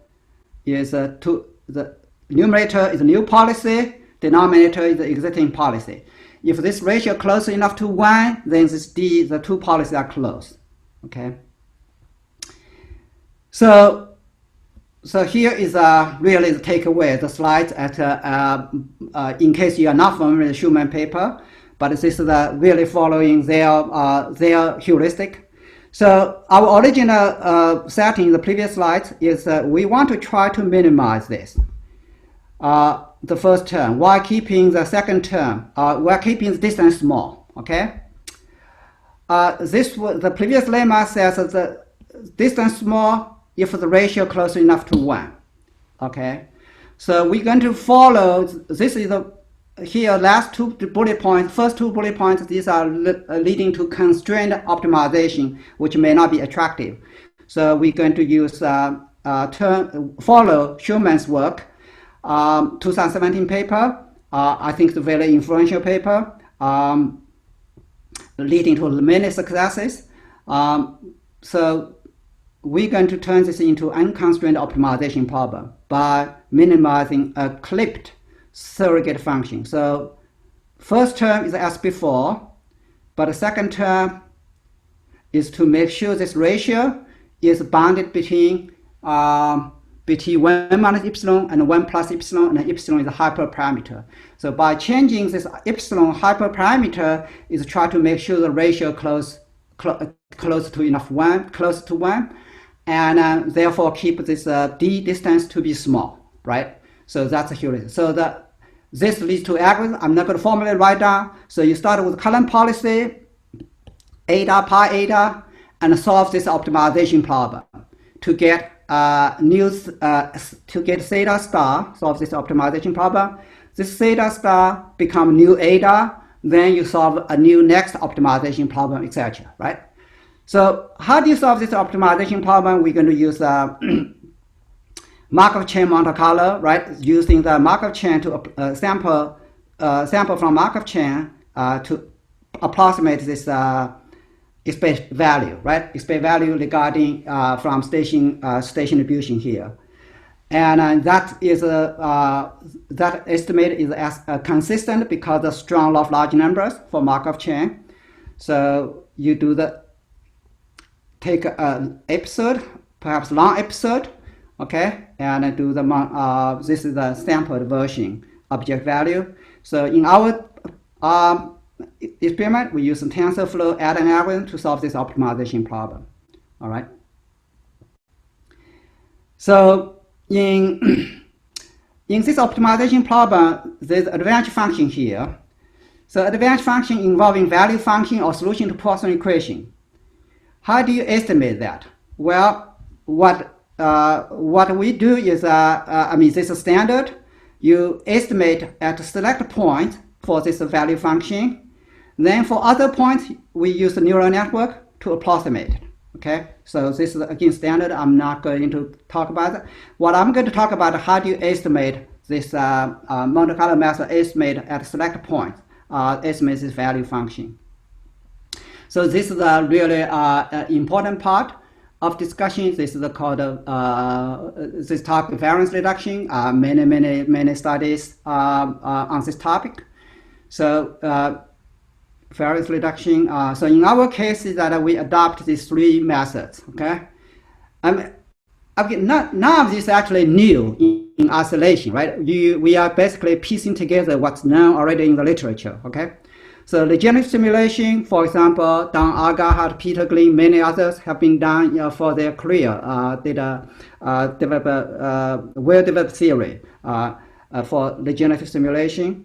is the numerator is a new policy, denominator is the existing policy. If this ratio close enough to 1, then this d, the two policies are close. Okay. So here is really the takeaway, the slides at in case you are not familiar with the Schumann paper, but this is really following their heuristic. So our original setting in the previous slides is we want to try to minimize this. The first term, while keeping the second term, while keeping the distance small. Okay. The previous lemma says that the distance small if the ratio close enough to 1. Okay. So we're going to follow. This is here last two bullet points. First two bullet points. These are leading to constrained optimization, which may not be attractive. So we're going to use follow Schumann's work. 2017 paper, I think it's a very influential paper, leading to many successes. So we're going to turn this into unconstrained optimization problem by minimizing a clipped surrogate function. So first term is as before, but the second term is to make sure this ratio is bounded between 1 minus epsilon and 1 plus epsilon, and epsilon is a hyperparameter. So by changing this epsilon hyperparameter is try to make sure the ratio close close to enough one, close to one, and therefore keep this d distance to be small, right? So that's a heuristic. So this leads to algorithm. I'm not going to formally write down. So you start with column policy, eta, pi eta, and solve this optimization problem to get to get theta star. Solve this optimization problem. This theta star become new eta. Then you solve a new next optimization problem, etc. Right? So how do you solve this optimization problem? We're going to use Markov chain Monte Carlo, right? Using the Markov chain to sample from Markov chain to approximate this expected value, right? Expected value regarding from station distribution here, and that is that estimate is as consistent because of strong law of large numbers for Markov chain. So you do take an episode, perhaps long episode, okay, and do the this is the sampled version object value. So in our experiment, we use some TensorFlow add-in algorithm to solve this optimization problem. All right. So in this optimization problem, there's advantage function here. So advantage function involving value function or solution to Poisson equation. How do you estimate that? Well, what we do is, I mean, this is standard. You estimate at select point for this value function. Then for other points, we use the neural network to approximate it. Okay, so this is again standard. I'm not going to talk about that. What I'm going to talk about, how do you estimate this Monte Carlo method estimate at select point, estimate this value function. So this is a really important part of discussion. This is called this topic, variance reduction. Many studies on this topic. So variance reduction. So in our case is that we adopt these three methods. Okay, none of this is actually new in isolation, right? We are basically piecing together what's known already in the literature. Okay, so regenerative simulation, for example, Don Agarhart, Peter Glynn, many others have been done for their career. Develop a well-developed theory for regenerative simulation.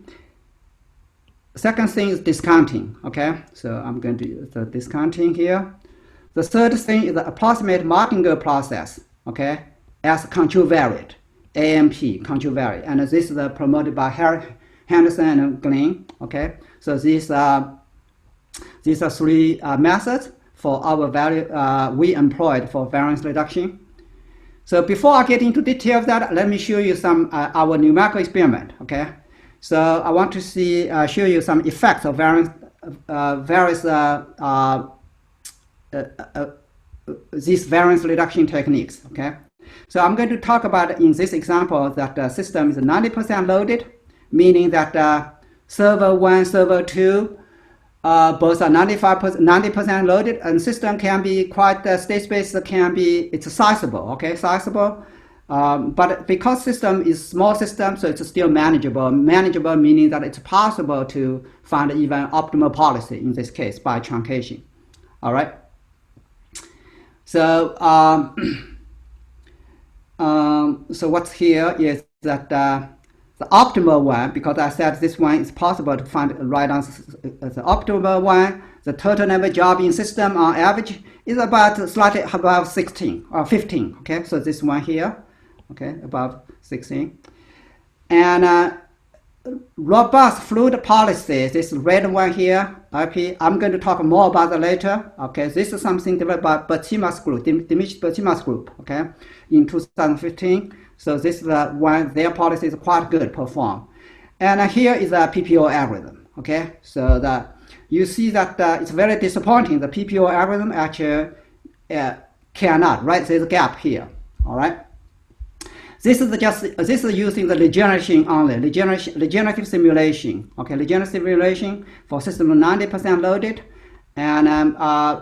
Second thing is discounting, okay? So I'm going to use the discounting here. The third thing is the approximate Martingale process, okay? As control variate, AMP, control variate. And this is promoted by Henderson and Glynn, okay? So these are three methods for our value we employed for variance reduction. So before I get into detail of that, let me show you some our numerical experiment, okay? So I want to show you some effects of various these variance reduction techniques. Okay, so I'm going to talk about in this example that the system is 90% loaded, meaning that server 1, server 2, both are 90% loaded, and system can be quite state space can be it's sizable. Okay, sizable. But because system is small system, so it's still manageable. Manageable meaning that it's possible to find even optimal policy in this case by truncation. All right. So so what's here is that the optimal one, because I said this one is possible to find right on the optimal one. The total number of jobs in system on average is about slightly above 16 or 15. Okay, so this one here. Okay, above 16. And robust fluid policy, this red one here, IP, I'm going to talk more about that later. Okay, this is something developed by Bertimas group, Dimitri Bertimas group, okay, in 2015. So this is one, their policy is quite good perform. And here is a PPO algorithm, okay. So you see that it's very disappointing. The PPO algorithm actually cannot, right? There's a gap here, all right. This is using the regeneration only, regenerative simulation. Okay, regenerative simulation for system 90% loaded, and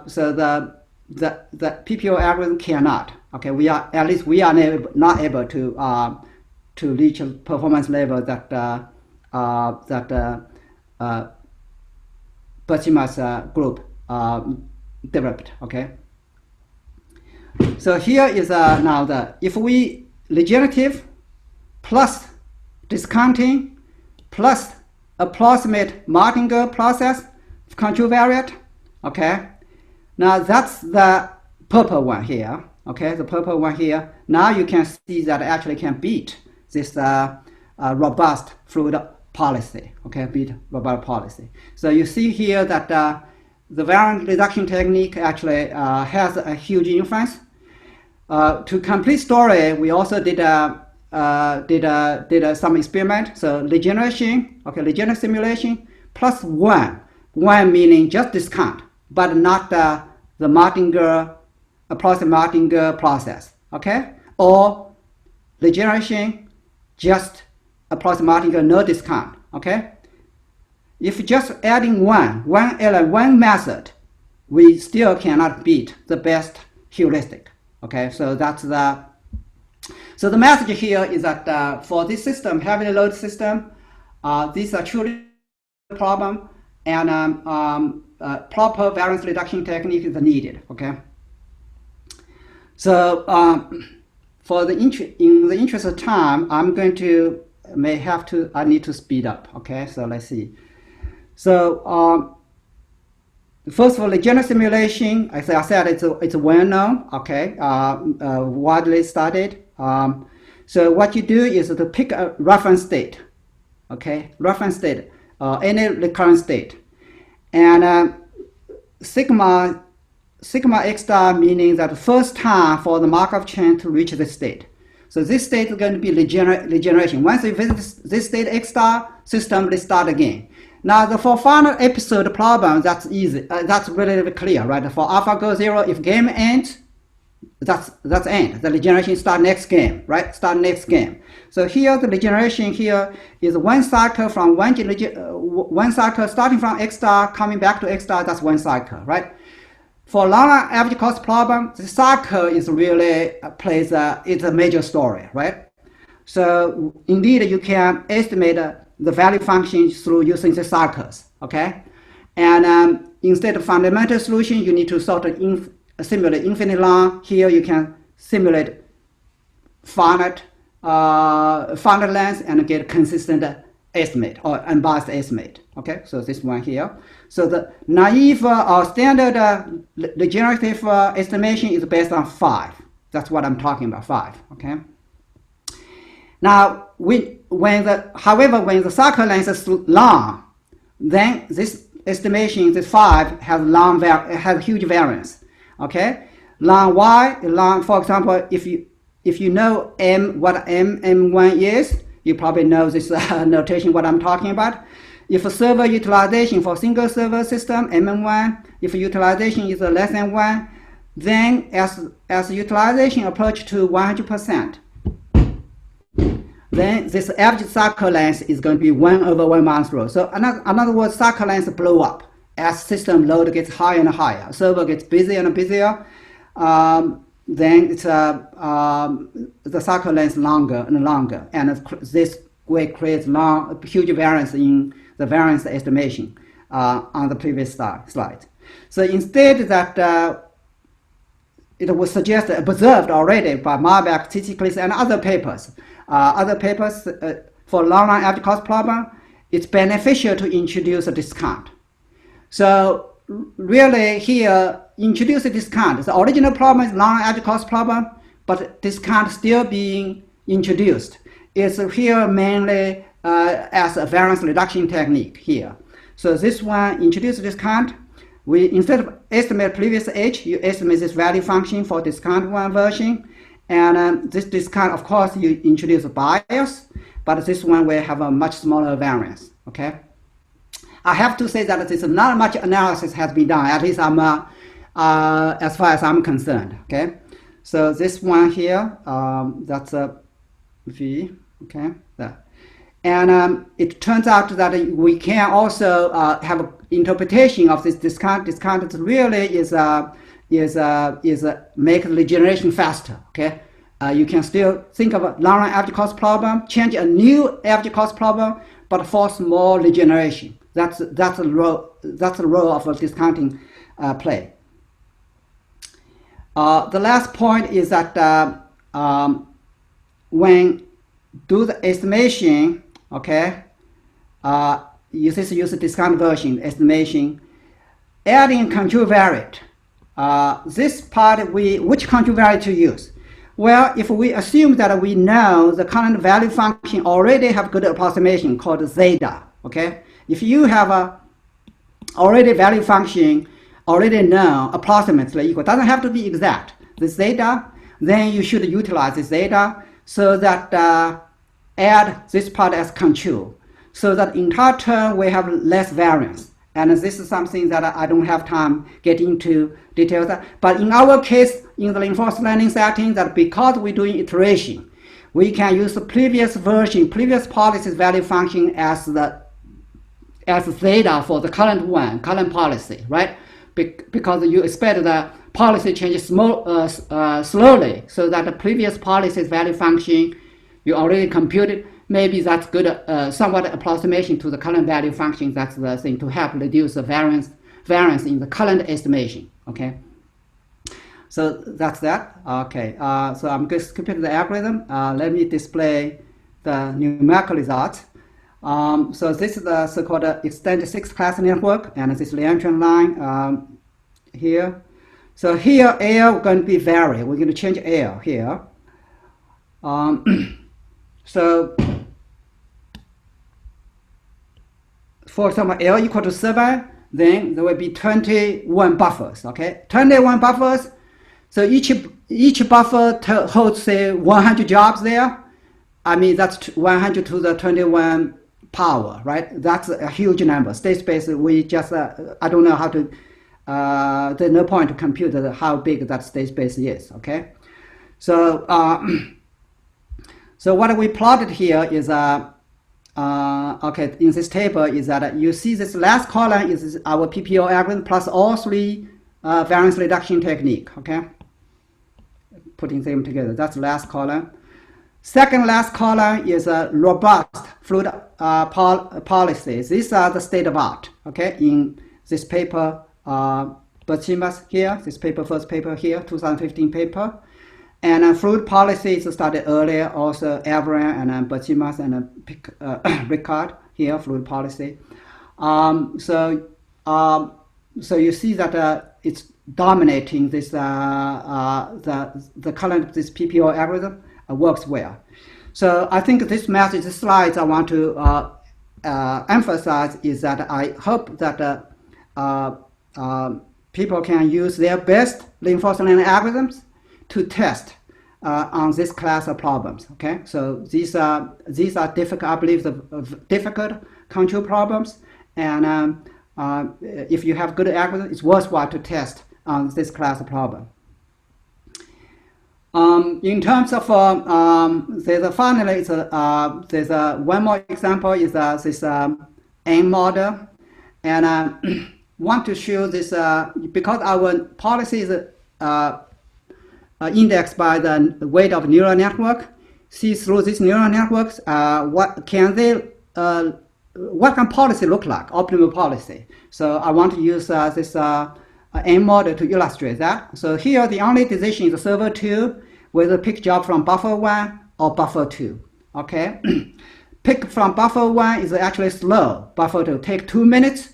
so the PPO algorithm cannot. Okay, we are not able to reach a performance level that Bertimas group developed. Okay. So here is now if we regenerative plus discounting plus approximate Martingale process control variate. Okay. Now that's the purple one here. Okay, the purple one here. Now you can see that actually can beat this robust fluid policy. Okay, beat robust policy. So you see here that the variance reduction technique actually has a huge influence. To complete story, we also did some experiment. So regeneration, okay, regeneration simulation plus one meaning just discount, but not the Martingale approximate Martingale process, okay? Or regeneration, just approximate Martingale, no discount, okay? If just adding one method, we still cannot beat the best heuristic, okay? So that's the message here is that for this system, heavily loaded system, these are truly a problem, and proper variance reduction technique is needed, okay? So in the interest of time, I'm going to I need to speed up. Okay, so let's see. So first of all, the general simulation, as I said, it's well known. Okay, widely studied. So what you do is to pick a reference state. Okay, reference state, any recurrent state, and sigma x star meaning that the first time for the Markov chain to reach this state. So this state is going to be regeneration. Once you visit this state x star, system will start again. Now for final episode problem, that's easy. That's really clear, right? For AlphaGo 0, if game ends, that's end. The regeneration start next game, right? Start next game. So here the regeneration here is one cycle from one cycle starting from x star coming back to x star. That's one cycle, right? For long average cost problem, the cycle is really it's a major story, right? So indeed, you can estimate the value function through using the cycles, okay? And instead of fundamental solution, you need to sort of simulate infinite long. Here you can simulate finite length and get consistent estimate or unbiased estimate. Okay, so this one here. So the naive or standard regenerative estimation is based on 5. That's what I'm talking about, 5. Okay. Now, however, when the cycle length is long, then this estimation, this 5, has huge variance. Okay, long y, long. For example, if you know what m1 is, you probably know this notation what I'm talking about. If a server utilization for single server system m1, if utilization is less than 1, then as utilization approach to 100%, then this average cycle length is going to be 1/1 minus rho. So in other words, cycle length blow up as system load gets higher and higher. Server gets busier and busier. Then it's the cycle length longer and longer, and this way creates huge variance in the variance estimation on the previous slide. So instead that it was suggested, observed already by Marbeck, Tsitsiklis, and other papers for long average cost problem, it's beneficial to introduce a discount. So really here, introduce a discount. The original problem is long average cost problem, but discount still being introduced. It's here mainly as a variance reduction technique here. So this one, introduce discount. We, instead of estimate previous age, you estimate this value function for discount one version. And this discount, of course, you introduce a bias, but this one will have a much smaller variance, okay? I have to say that this not much analysis has been done, at least I'm, as far as I'm concerned, okay? So this one here, that's a V, okay? There. And it turns out that we can also have an interpretation of this discount. Discount really is make the regeneration faster. Okay, you can still think of a long-run average cost problem, change a new average cost problem, but force more regeneration. That's the role of a discounting play. The last point is that when do the estimation, okay, use discount version estimation, adding control variate. This part, which control variate to use? Well, if we assume that we know the current value function already have good approximation called zeta, okay? If you have a already value function already known approximately equal, doesn't have to be exact, the zeta, then you should utilize the zeta so that add this part as control, so that entire term we have less variance. And this is something that I don't have time get into details. But in our case, in the reinforcement learning setting, that because we're doing iteration, we can use the previous version, previous policy's value function as theta for the current one, current policy, right? Because you expect the policy changes slowly, so that the previous policy's value function you already computed, maybe that's good, somewhat approximation to the current value function. That's the thing to help reduce the variance in the current estimation. Okay. So that's that. Okay. So I'm going to skip the algorithm. Let me display the numerical results. So this is the so-called extended 6-class network, and this reentry line here. So here L going to be vary. We're going to change L here. So for example, L equal to 7, then there will be 21 buffers. Okay, 21 buffers. So each buffer holds say 100 jobs there. I mean that's 100 to the 21 power, right? That's a huge number. State space, we just I don't know how to. There's no point to compute how big that state space is. Okay, so so what we plotted here is okay, in this table is that you see this last column is our PPO algorithm plus all 3 variance reduction technique. Okay, putting them together. That's the last column. Second last column is a robust fluid policies. These are the state of art. Okay, in this paper, Bachimas here, this paper, first paper here, 2015 paper. And fluid policies started earlier, also Avran and Bachimas and Ricard here, fluid policy. So you see that it's dominating this the current this PPO algorithm works well. So I think this message, the slides I want to emphasize is that I hope that people can use their best reinforcement learning algorithms to test on this class of problems. Okay, so these are difficult, I believe, difficult control problems, and if you have good algorithm, it's worthwhile to test on this class of problem. In terms of finally, there's one more example is this N model, and want to show this because our policy is indexed by the weight of neural network. See through these neural networks, what can policy look like? Optimal policy. So I want to use this N model to illustrate that. So here the only decision is server 2, whether pick job from buffer 1 or buffer 2. Okay, pick from buffer 1 is actually slow. Buffer 2 take 2 minutes.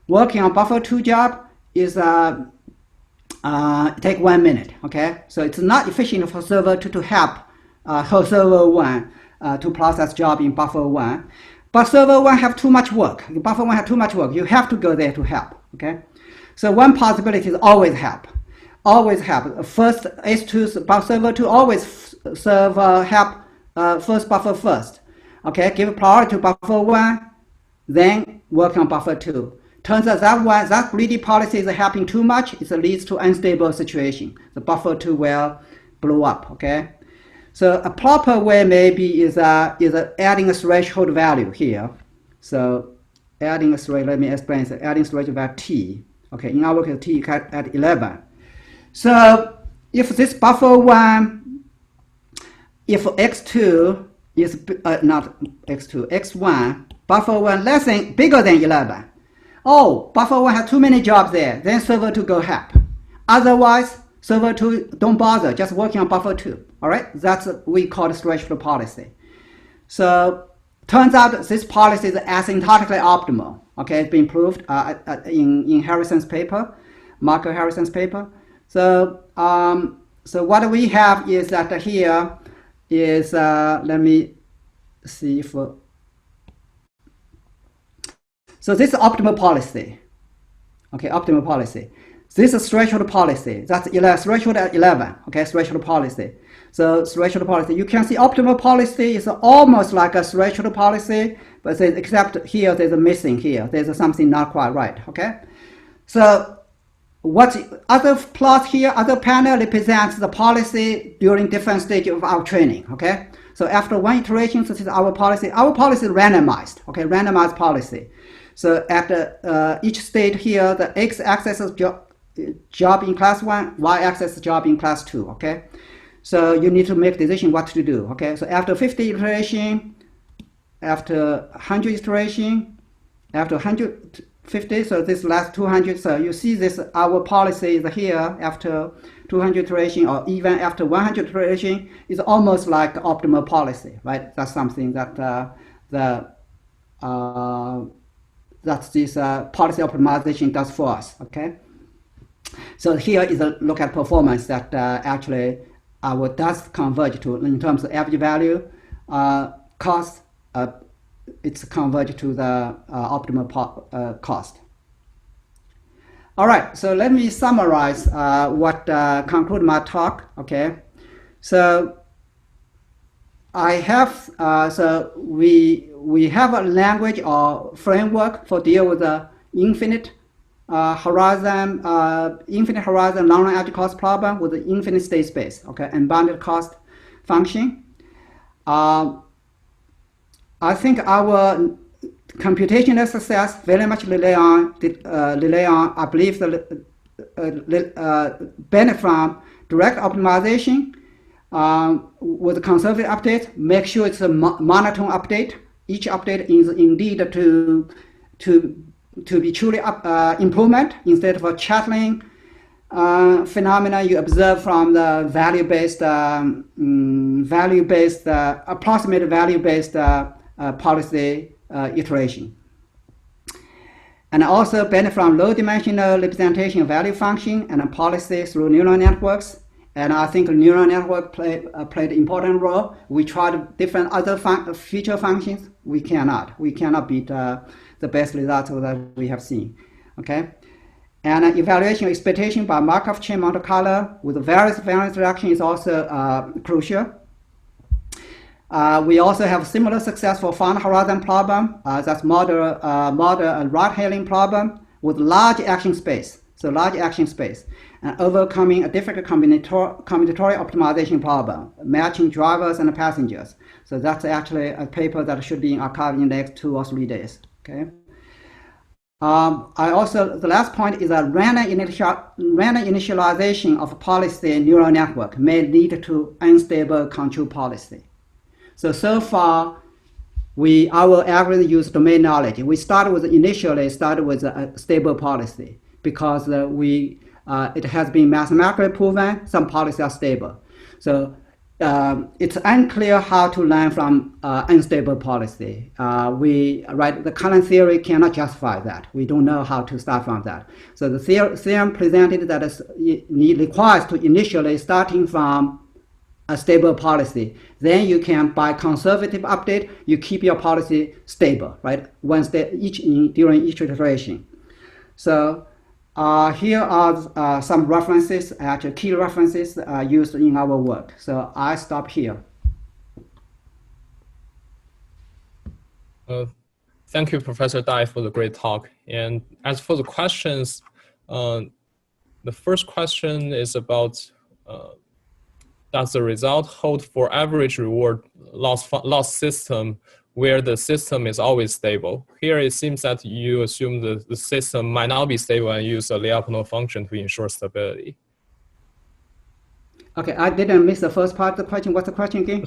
Working on buffer 2 job is take 1 minute. Okay, so it's not efficient for server 2 to help server 1 to process job in buffer 1. But server 1 have too much work. Buffer 1 have too much work. You have to go there to help. Okay, so one possibility is always help. Always help. First S2 server 2 always serve help first buffer first. Okay, give priority to buffer 1, then work on buffer 2. Turns out that greedy policy is helping too much. It leads to unstable situation. The buffer 2 will blow up. Okay, so a proper way maybe is adding a threshold value here. So adding a threshold. Let me explain. So adding threshold value t. Okay, in our case t at 11. So if this buffer 1, if x2 is not x2, x1, buffer 1 bigger than 11. Oh, buffer 1 has too many jobs there, then server 2 go help. Otherwise, server 2, don't bother, just working on buffer 2. All right, that's we call the threshold policy. So turns out this policy is asymptotically optimal. Okay, it's been proved in Harrison's paper, Markov Harrison's paper. So so what we have is that here is let me see if so this is optimal policy. Okay, optimal policy. This is threshold policy. That's threshold at 11. Okay, threshold policy. So threshold policy, you can see optimal policy is almost like a threshold policy, but except here there's a missing here. There's something not quite right. Okay, so what other plot here, other panel represents the policy during different stages of our training. Okay, so after one iteration, this is our policy. Our policy is randomized. Okay, randomized policy. So at each state here, the x-axis is job in class 1, y-axis is job in class 2, okay? So you need to make decision what to do, okay? So after 50 iteration, after 100 iteration, after 150, so this last 200, so you see this, our policy is here after 200 iteration or even after 100 iteration is almost like optimal policy, right? That's something that that's this policy optimization does for us, okay? So here is a look at performance that actually does converge to, in terms of average value, cost, it's converged to the optimal cost. All right, so let me summarize what conclude my talk, okay? So I have, so we have a language or framework for deal with the infinite horizon long-run average cost problem with the infinite state space, okay, and bounded cost function. I think our computational success very much rely on I believe benefit from direct optimization with conservative update. Make sure it's a monotone update. Each update is indeed to be truly improvement instead of a chattering phenomena you observe from the value-based approximate value-based policy iteration. And also benefit from low-dimensional representation of value function and policy through neural networks. And I think neural network played an important role. We tried different other feature functions. We cannot beat the best results that we have seen. Okay, and evaluation of expectation by Markov chain Monte Carlo with variance reduction is also crucial. We also have similar success for fund horizon problem. That's model ride-hailing problem with large action space. So large action space and overcoming a difficult combinatorial optimization problem, matching drivers and passengers. So that's actually a paper that should be archived in the next 2 or 3 days. Okay. The last point is that random initialization of policy neural network may lead to unstable control policy. So far, our algorithm use domain knowledge. We initially started with a stable policy because it has been mathematically proven some policies are stable. So it's unclear how to learn from unstable policy. The current theory cannot justify that. We don't know how to start from that. So the theorem presented that requires to initially starting from a stable policy. Then you can, by conservative update, you keep your policy stable, right? During each iteration. So here are some references, actually key references used in our work. So I stop here.
Thank you, Professor Dai, for the great talk. And as for the questions, the first question is about does the result hold for average reward loss system where the system is always stable? Here it seems that you assume the system might not be stable and use a Lyapunov function to ensure stability.
Okay, I didn't miss the first part of the question. What's the question again?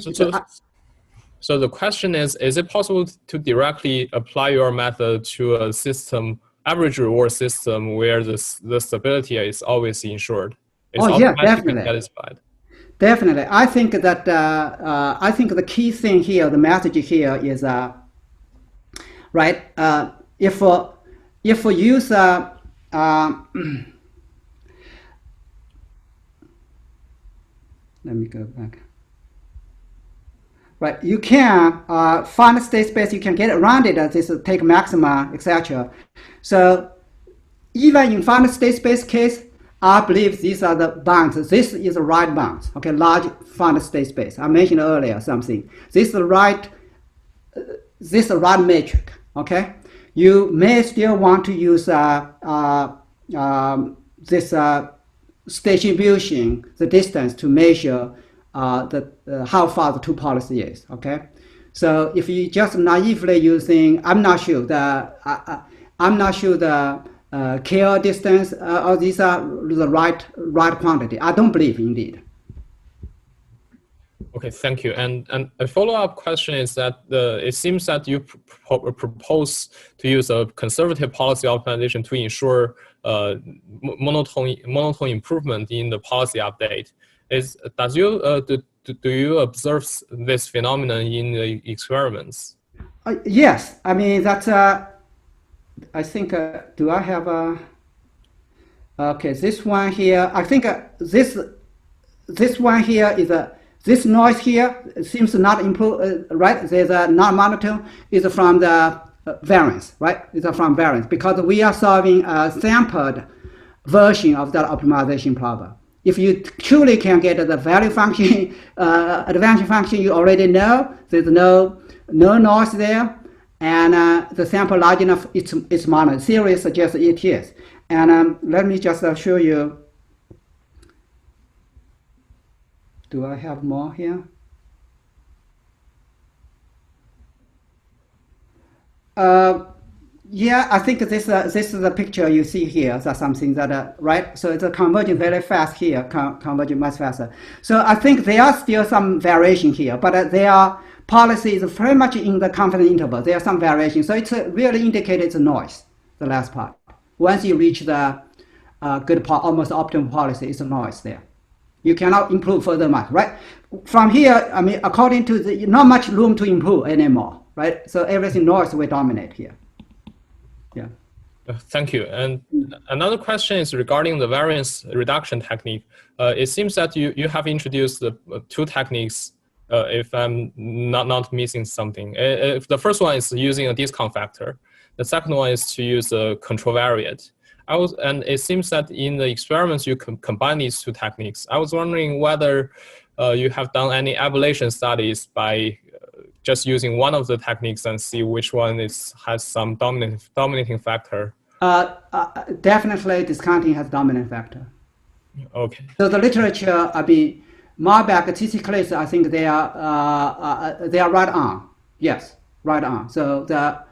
So the question is it possible to directly apply your method to a system, average reward system, where the stability is always ensured? It's
yeah,
automatically
definitely.
satisfied.
Definitely. I think that I think the key thing here, the message here is right. If we use let me go back. Right, you can find a state space. You can get around it. This take maxima, etc. So even in finite state space case, I believe these are the bounds. This is the right bounds. Okay, large finite state space. I mentioned earlier something. This is the right. This is the right metric. Okay, you may still want to use this distribution, the distance to measure how far the two policy is. Okay, so if you just naively using, I'm not sure the KL distance or these are the right quantity. I don't believe indeed.
Okay, thank you. And a follow-up question is that it seems that you propose to use a conservative policy optimization to ensure monotone improvement in the policy update. Do you observe this phenomenon in the experiments?
Yes, I mean that's. I think. Do I have a? Okay, this one here. I think this one here is a. This noise here seems to not improve, right? There's a non-monotone is from the variance, right? It's from variance because we are solving a sampled version of that optimization problem. If you truly can get the value function, advantage function, you already know there's no noise there, and the sample large enough, it's mono. Theory suggests it is. And let me just show you. Do I have more here? Yeah, I think this is the picture you see here. That's something that right. So it's converging very fast here, converging much faster. So I think there are still some variation here, but their policy is very much in the confidence interval. There are some variation, so it's really indicated it's a noise. The last part. Once you reach the good part, almost optimal policy, it's a noise there. You cannot improve further much, right? From here, I mean, according to the, not much room to improve anymore, right? So everything noise will dominate here. Yeah.
Thank you. And another question is regarding the variance reduction technique. It seems that you have introduced the two techniques, if I'm not missing something. If the first one is using a discount factor. The second one is to use a control variate. And it seems that in the experiments you combine these two techniques. I was wondering whether you have done any ablation studies by just using one of the techniques and see which one has some dominating factor.
Definitely, discounting has dominant factor.
Okay.
So the literature, I mean, Marbeck, TC Clays, I think they are right on. Yes, right on. So the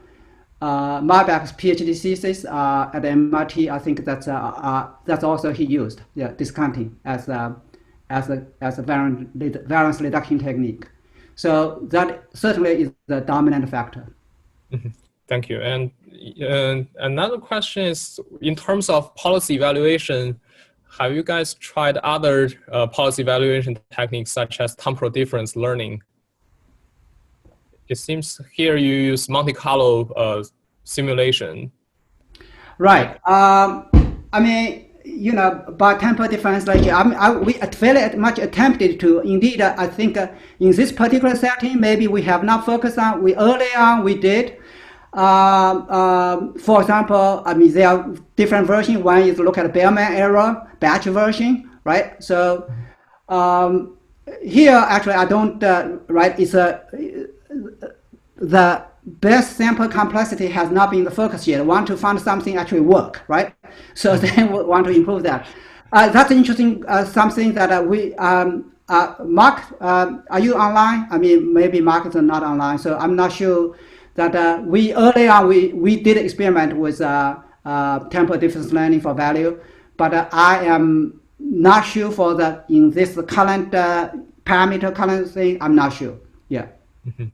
Marbeck's PhD thesis at MIT, I think that's also he used discounting as a variance reduction technique. So that certainly is the dominant factor.
Mm-hmm. Thank you. And another question is, in terms of policy evaluation, have you guys tried other policy evaluation techniques such as temporal difference learning? It seems here you use Monte Carlo simulation.
Right. I mean, you know, by temporal difference, like we very much attempted to. Indeed, I think in this particular setting, maybe we have not focused on. Early on we did. For example, I mean, there are different versions. One is look at Bellman error, batch version, right? So here, actually, I don't, right, it's the best sample complexity has not been the focus yet. Want to find something actually work, right? So then we want to improve that. That's interesting, something that we, Mark, are you online? I mean, maybe Mark is not online, so I'm not sure that we early on, we did experiment with temporal difference learning for value, but I am not sure for that in this current parameter current thing, I'm not sure. Yeah.
Mm-hmm.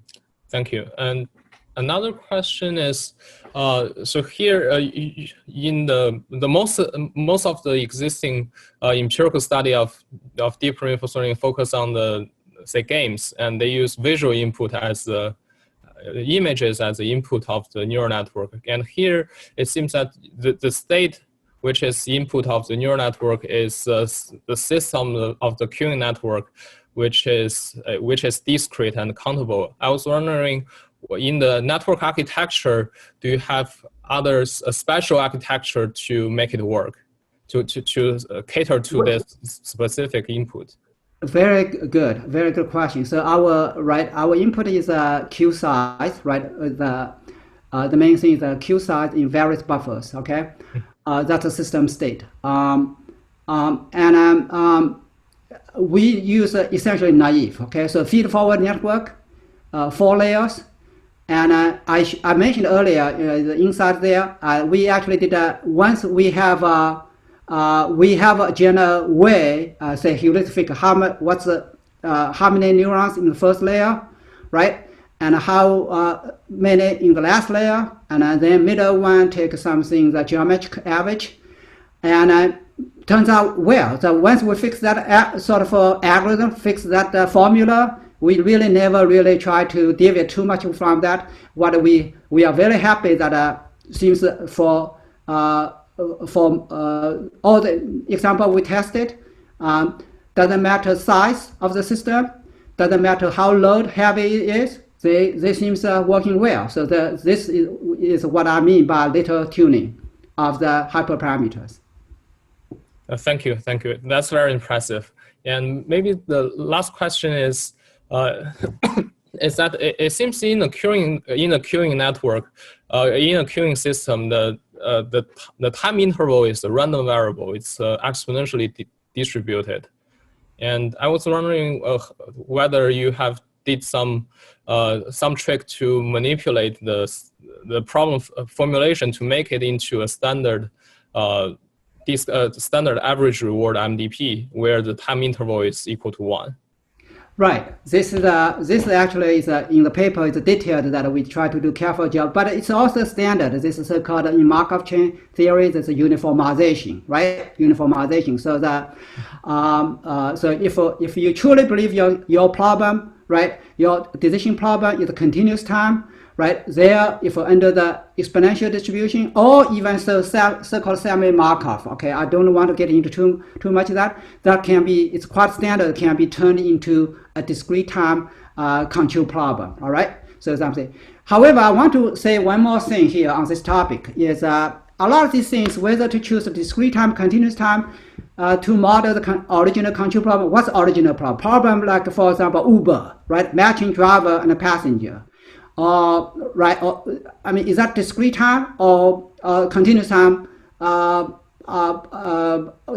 Thank you. And Another question is, so here in the most of the existing empirical study of deep reinforcement focus on the say games, and they use visual input as the images as the input of the neural network. And here it seems that the state which is input of the neural network is the system of the queuing network, which is discrete and countable. I was wondering, in the network architecture, do you have a special architecture to make it work, to cater to this specific input?
Very good question. So our input is a queue size, right? The main thing is a queue size in various buffers. Okay, that's a system state. We use essentially naive. Okay, so feed forward network, 4 layers. And I mentioned earlier, the inside there, we actually did once we have a general way, say heuristic, what's how many neurons in the first layer, right? And how many in the last layer, and then middle one take something the geometric average, and turns out well. So once we fix that sort of algorithm, fix that formula. We really never really try to deviate too much from that. What we are very happy that seems for all the example we tested, doesn't matter size of the system, doesn't matter how load heavy it is, they seems working well. So this is what I mean by little tuning of the hyperparameters.
Thank you. That's very impressive. And maybe the last question is, is that it seems in a queuing network, in a queuing system, the time interval is a random variable. It's exponentially distributed, and I was wondering whether you have did some trick to manipulate the problem formulation to make it into a standard standard average reward MDP, where the time interval is equal to 1.
Right. This actually is in the paper. It's detailed that we try to do careful job, but it's also standard. This is called in Markov chain theory. There's a uniformization, right? Uniformization. So that so if you truly believe your problem, right, your decision problem is a continuous time, right? There, if under the exponential distribution, or even so-called semi-Markov, okay, I don't want to get into too much of that. That can be, it's quite standard, can be turned into a discrete time control problem, all right? So something. However, I want to say one more thing here on this topic is a lot of these things, whether to choose a discrete time, continuous time, to model the original control problem. What's the original problem? Problem like, for example, Uber, right? Matching driver and a passenger. Right? I mean, is that discrete time or continuous time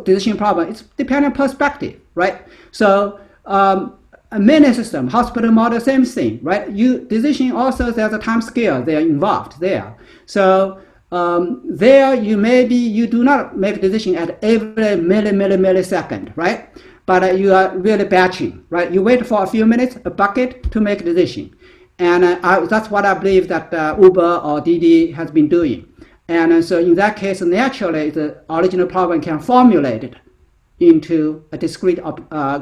decision problem? It's dependent on perspective, right? So a many system, hospital model, same thing, right? Decision also, there's a time scale they're involved there. So there you do not make decision at every millisecond, right? But you are really batching, right? You wait for a few minutes, a bucket to make a decision. And that's what I believe that Uber or Didi has been doing. And so in that case, naturally, the original problem can formulate it into a discrete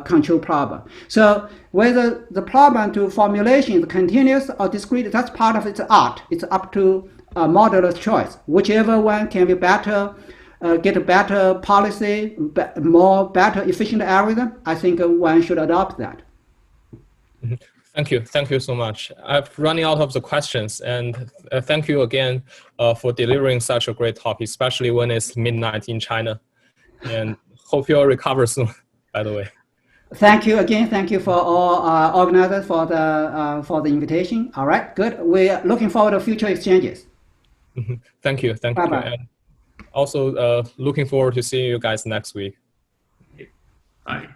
control problem. So whether the problem to formulation is continuous or discrete, that's part of its art. It's up to a modeler's choice. Whichever one can be better, get a better policy, better efficient algorithm, I think one should adopt that.
Mm-hmm. Thank you so much. I'm running out of the questions, and thank you again for delivering such a great talk, especially when it's midnight in China. And hope you'll recover soon, by the way.
Thank you again. Thank you for all organizers for the invitation. All right, good. We're looking forward to future exchanges.
Mm-hmm. Thank you.
Bye-bye.
And also looking forward to seeing you guys next week.
Bye.